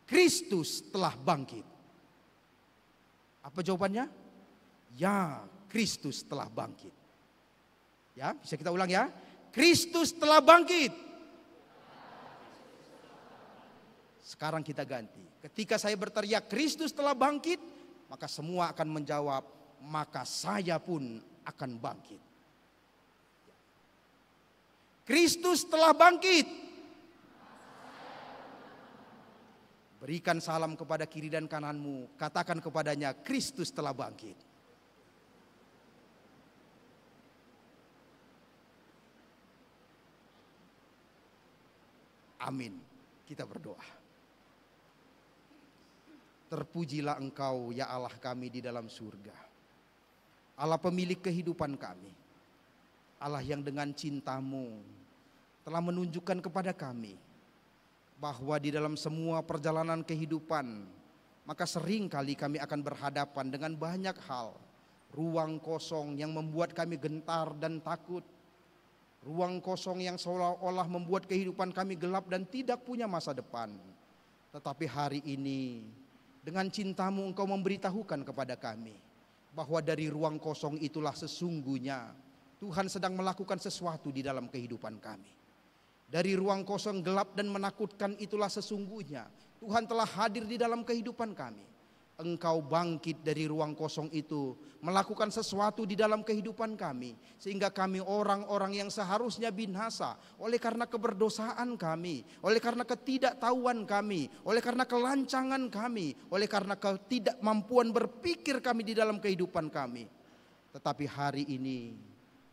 Kristus telah bangkit. Apa jawabannya? Ya, Kristus telah bangkit. Ya, bisa kita ulang ya. Kristus telah bangkit. Sekarang kita ganti. Ketika saya berteriak Kristus telah bangkit, maka semua akan menjawab, maka saya pun akan bangkit. Kristus telah bangkit. Berikan salam kepada kiri dan kananmu, katakan kepadanya, Kristus telah bangkit. Amin. Kita berdoa. Terpujilah Engkau ya Allah kami di dalam surga. Allah pemilik kehidupan kami. Allah yang dengan cinta-Mu telah menunjukkan kepada kami bahwa di dalam semua perjalanan kehidupan, maka sering kali kami akan berhadapan dengan banyak hal. Ruang kosong yang membuat kami gentar dan takut. Ruang kosong yang seolah-olah membuat kehidupan kami gelap dan tidak punya masa depan. Tetapi hari ini dengan cinta-Mu Engkau memberitahukan kepada kami bahwa dari ruang kosong itulah sesungguhnya Tuhan sedang melakukan sesuatu di dalam kehidupan kami. Dari ruang kosong gelap dan menakutkan itulah sesungguhnya Tuhan telah hadir di dalam kehidupan kami. Engkau bangkit dari ruang kosong itu, melakukan sesuatu di dalam kehidupan kami, sehingga kami orang-orang yang seharusnya binasa oleh karena keberdosaan kami, oleh karena ketidaktahuan kami, oleh karena kelancangan kami, oleh karena ketidakmampuan berpikir kami di dalam kehidupan kami. Tetapi hari ini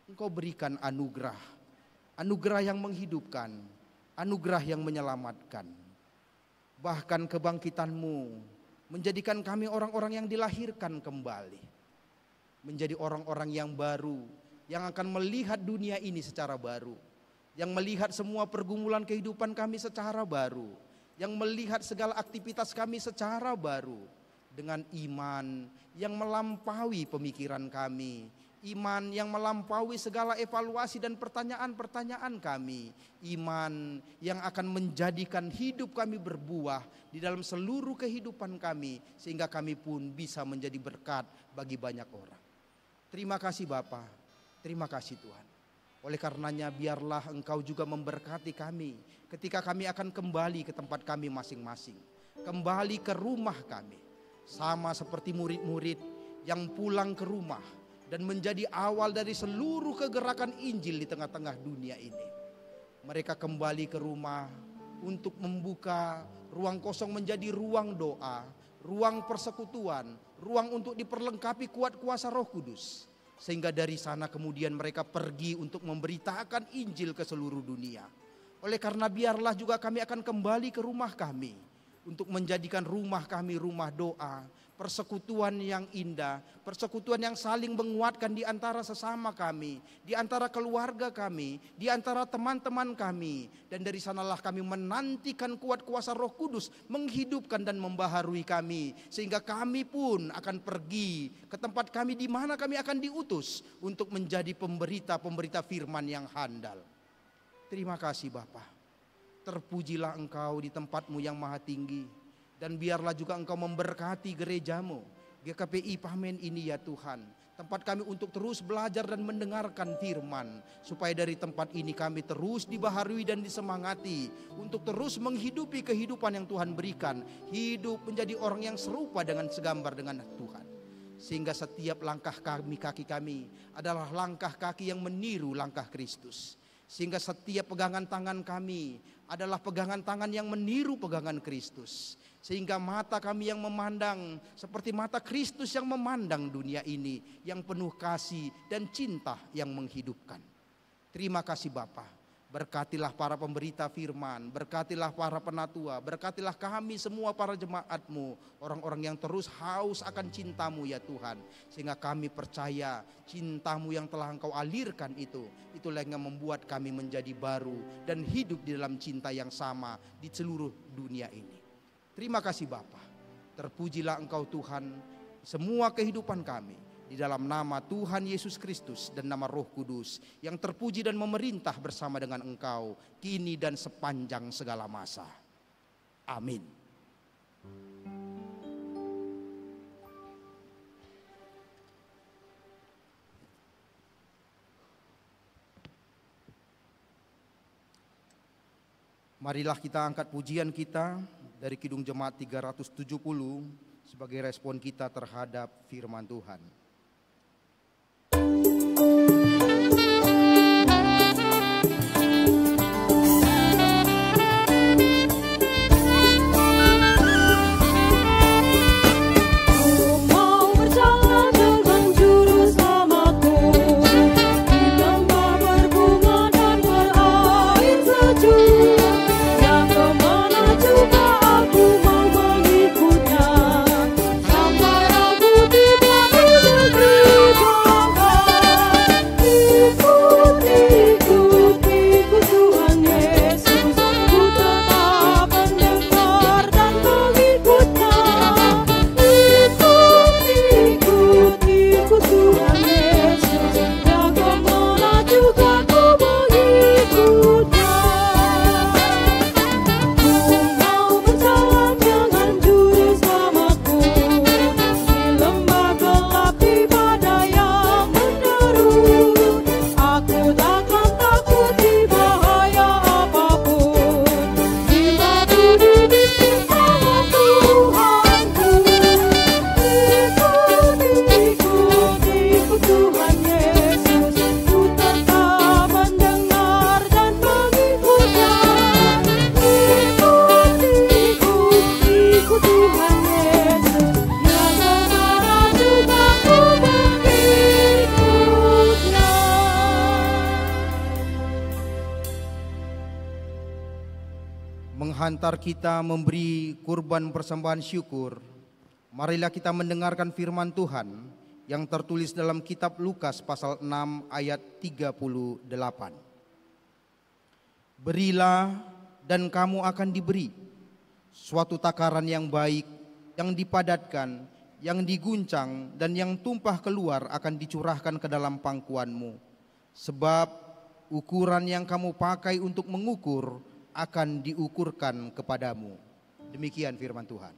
Engkau berikan anugerah, anugerah yang menghidupkan, anugerah yang menyelamatkan. Bahkan kebangkitan-Mu menjadikan kami orang-orang yang dilahirkan kembali. Menjadi orang-orang yang baru, yang akan melihat dunia ini secara baru. Yang melihat semua pergumulan kehidupan kami secara baru. Yang melihat segala aktivitas kami secara baru. Dengan iman yang melampaui pemikiran kami. Iman yang melampaui segala evaluasi dan pertanyaan-pertanyaan kami. Iman yang akan menjadikan hidup kami berbuah di dalam seluruh kehidupan kami, sehingga kami pun bisa menjadi berkat bagi banyak orang. Terima kasih Bapa, terima kasih Tuhan. Oleh karenanya biarlah Engkau juga memberkati kami ketika kami akan kembali ke tempat kami masing-masing. Kembali ke rumah kami. Sama seperti murid-murid yang pulang ke rumah dan menjadi awal dari seluruh kegerakan Injil di tengah-tengah dunia ini. Mereka kembali ke rumah untuk membuka ruang kosong menjadi ruang doa, ruang persekutuan, ruang untuk diperlengkapi kuat kuasa Roh Kudus. Sehingga dari sana kemudian mereka pergi untuk memberitakan Injil ke seluruh dunia. Oleh karena biarlah juga kami akan kembali ke rumah kami untuk menjadikan rumah kami rumah doa, persekutuan yang indah, persekutuan yang saling menguatkan di antara sesama kami, di antara keluarga kami, di antara teman-teman kami. Dan dari sanalah kami menantikan kuat kuasa Roh Kudus menghidupkan dan membaharui kami. Sehingga kami pun akan pergi ke tempat kami di mana kami akan diutus untuk menjadi pemberita-pemberita firman yang handal. Terima kasih Bapa. Terpujilah Engkau di tempat-Mu yang maha tinggi. Dan biarlah juga Engkau memberkati gereja-Mu, GKPI Pamen ini ya Tuhan. Tempat kami untuk terus belajar dan mendengarkan firman. Supaya dari tempat ini kami terus dibaharui dan disemangati. Untuk terus menghidupi kehidupan yang Tuhan berikan. Hidup menjadi orang yang serupa dengan segambar dengan Tuhan. Sehingga setiap langkah kaki kami adalah langkah kaki yang meniru langkah Kristus. Sehingga setiap pegangan tangan kami adalah pegangan tangan yang meniru pegangan Kristus. Sehingga mata kami yang memandang seperti mata Kristus yang memandang dunia ini, yang penuh kasih dan cinta yang menghidupkan. Terima kasih Bapa. Berkatilah para pemberita firman, berkatilah para penatua, berkatilah kami semua para jemaat-Mu, orang-orang yang terus haus akan cinta-Mu ya Tuhan. Sehingga kami percaya cinta-Mu yang telah Engkau alirkan itulah yang membuat kami menjadi baru dan hidup di dalam cinta yang sama di seluruh dunia ini. Terima kasih Bapa. Terpujilah Engkau Tuhan semua kehidupan kami. Di dalam nama Tuhan Yesus Kristus dan nama Roh Kudus yang terpuji dan memerintah bersama dengan Engkau kini dan sepanjang segala masa. Amin. Marilah kita angkat pujian kita dari Kidung Jemaat 370 sebagai respon kita terhadap firman Tuhan. Sampai aku tiba di sepengantar kita memberi kurban persembahan syukur, marilah kita mendengarkan firman Tuhan yang tertulis dalam kitab Lukas pasal 6 ayat 38. Berilah dan kamu akan diberi, suatu takaran yang baik, yang dipadatkan, yang diguncang, dan yang tumpah keluar akan dicurahkan ke dalam pangkuanmu. Sebab ukuran yang kamu pakai untuk mengukur akan diukurkan kepadamu. Demikian firman Tuhan.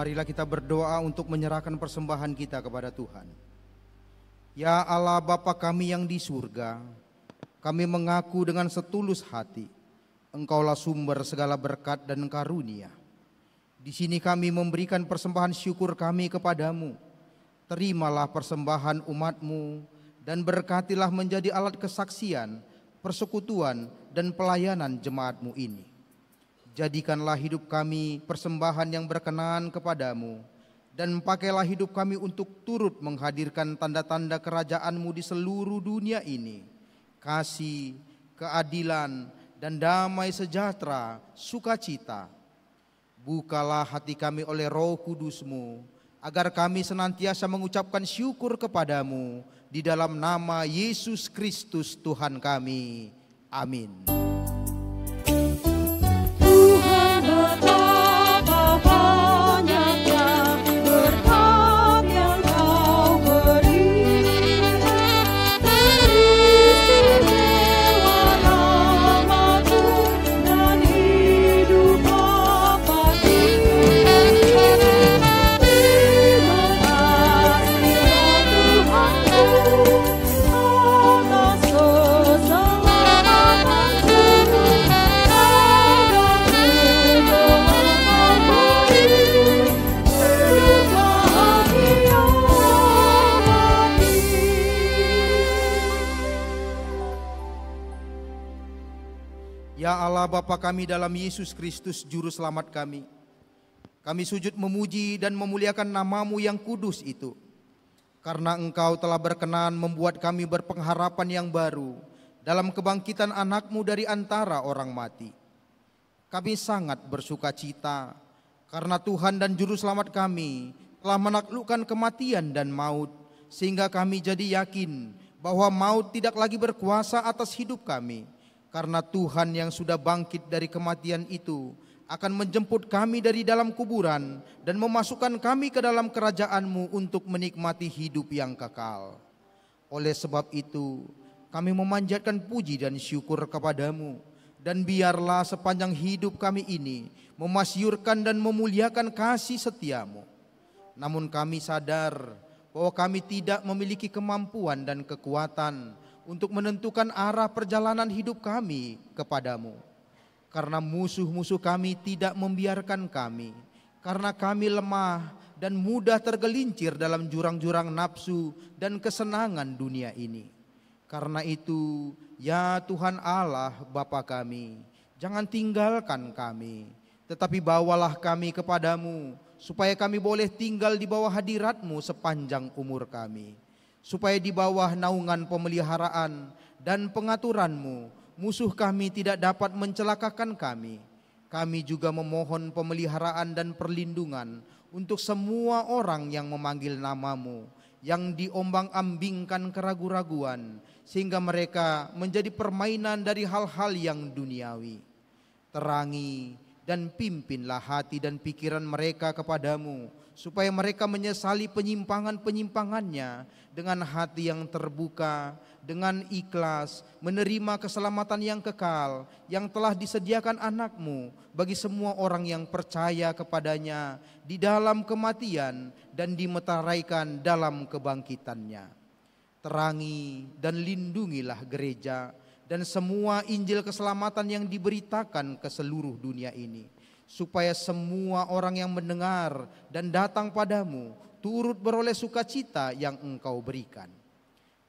Marilah kita berdoa untuk menyerahkan persembahan kita kepada Tuhan. Ya Allah Bapa kami yang di surga, kami mengaku dengan setulus hati, Engkaulah sumber segala berkat dan karunia. Di sini kami memberikan persembahan syukur kami kepadamu. Terimalah persembahan umat-Mu dan berkatilah menjadi alat kesaksian, persekutuan dan pelayanan jemaat-Mu ini. Jadikanlah hidup kami persembahan yang berkenan kepadamu, dan pakailah hidup kami untuk turut menghadirkan tanda-tanda kerajaan-Mu di seluruh dunia ini. Kasih, keadilan, dan damai sejahtera, sukacita. Bukalah hati kami oleh Roh Kudus-Mu, agar kami senantiasa mengucapkan syukur kepadamu di dalam nama Yesus Kristus Tuhan kami. Amin. Tuhan betapa banyaknya berkat yang Kau beri, teristimewa nama-Mu dan hidup abadi. Terima kasih ya Tuhanku atas keselamatan-Mu. Ya Allah Bapa kami dalam Yesus Kristus Juru Selamat kami, kami sujud memuji dan memuliakan nama-Mu yang kudus itu, karena Engkau telah berkenan membuat kami berpengharapan yang baru dalam kebangkitan anak-Mu dari antara orang mati. Kami sangat bersuka cita karena Tuhan dan Juru Selamat kami telah menaklukkan kematian dan maut, sehingga kami jadi yakin bahwa maut tidak lagi berkuasa atas hidup kami. Karena Tuhan yang sudah bangkit dari kematian itu akan menjemput kami dari dalam kuburan dan memasukkan kami ke dalam kerajaan-Mu untuk menikmati hidup yang kekal. Oleh sebab itu kami memanjatkan puji dan syukur kepadamu, dan biarlah sepanjang hidup kami ini memasyurkan dan memuliakan kasih setia-Mu. Namun kami sadar bahwa kami tidak memiliki kemampuan dan kekuatan untuk menentukan arah perjalanan hidup kami kepadamu. Karena musuh-musuh kami tidak membiarkan kami, karena kami lemah dan mudah tergelincir dalam jurang-jurang nafsu dan kesenangan dunia ini. Karena itu, ya Tuhan Allah Bapa kami, jangan tinggalkan kami, tetapi bawalah kami kepadamu, supaya kami boleh tinggal di bawah hadirat-Mu sepanjang umur kami. Supaya di bawah naungan pemeliharaan dan pengaturan-Mu, musuh kami tidak dapat mencelakakan kami. Kami juga memohon pemeliharaan dan perlindungan untuk semua orang yang memanggil nama-Mu, yang diombang-ambingkan keraguan-raguan, sehingga mereka menjadi permainan dari hal-hal yang duniawi. Terangi dan pimpinlah hati dan pikiran mereka kepadamu, supaya mereka menyesali penyimpangan-penyimpangannya dengan hati yang terbuka, dengan ikhlas, menerima keselamatan yang kekal yang telah disediakan anak-Mu bagi semua orang yang percaya kepadanya di dalam kematian dan dimeteraikan dalam kebangkitannya. Terangi dan lindungilah gereja dan semua Injil keselamatan yang diberitakan ke seluruh dunia ini, supaya semua orang yang mendengar dan datang padamu turut beroleh sukacita yang Engkau berikan.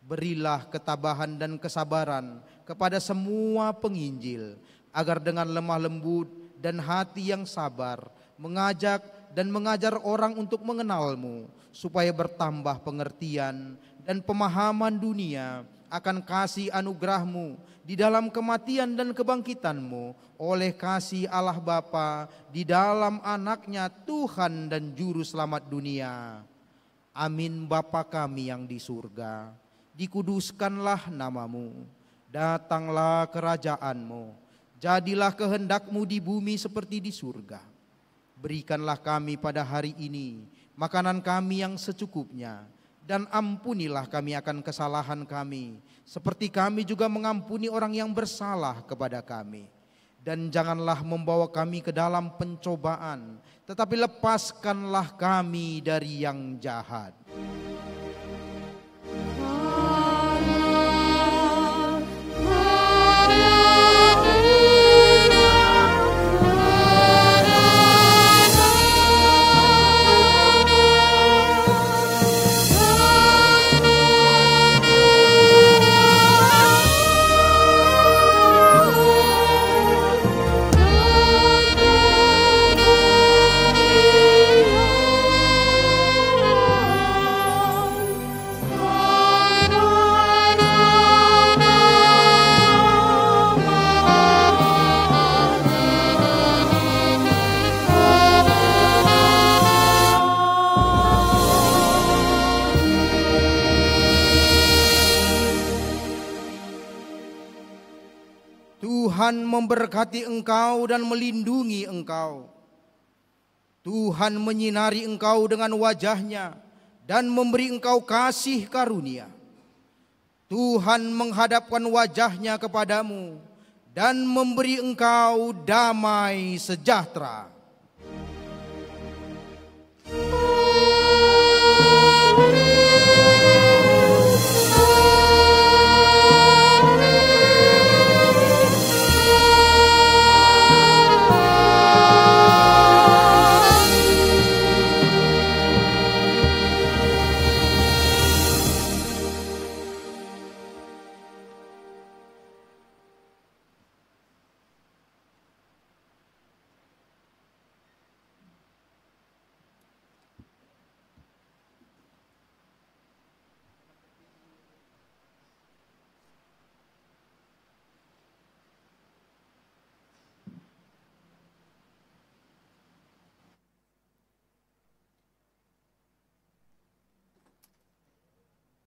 Berilah ketabahan dan kesabaran kepada semua penginjil, agar dengan lemah lembut dan hati yang sabar mengajak dan mengajar orang untuk mengenal-Mu, supaya bertambah pengertian dan pemahaman dunia akan kasih anugerah-Mu di dalam kematian dan kebangkitan-Mu oleh kasih Allah Bapa di dalam Anaknya Tuhan dan Juru Selamat dunia. Amin. Bapa kami yang di surga, dikuduskanlah nama-Mu, datanglah kerajaan-Mu, jadilah kehendak-Mu di bumi seperti di surga. Berikanlah kami pada hari ini makanan kami yang secukupnya, dan ampunilah kami akan kesalahan kami, seperti kami juga mengampuni orang yang bersalah kepada kami. Dan janganlah membawa kami ke dalam pencobaan, tetapi lepaskanlah kami dari yang jahat. Tuhan memberkati engkau dan melindungi engkau. Tuhan menyinari engkau dengan wajah-Nya dan memberi engkau kasih karunia. Tuhan menghadapkan wajah-Nya kepadamu dan memberi engkau damai sejahtera.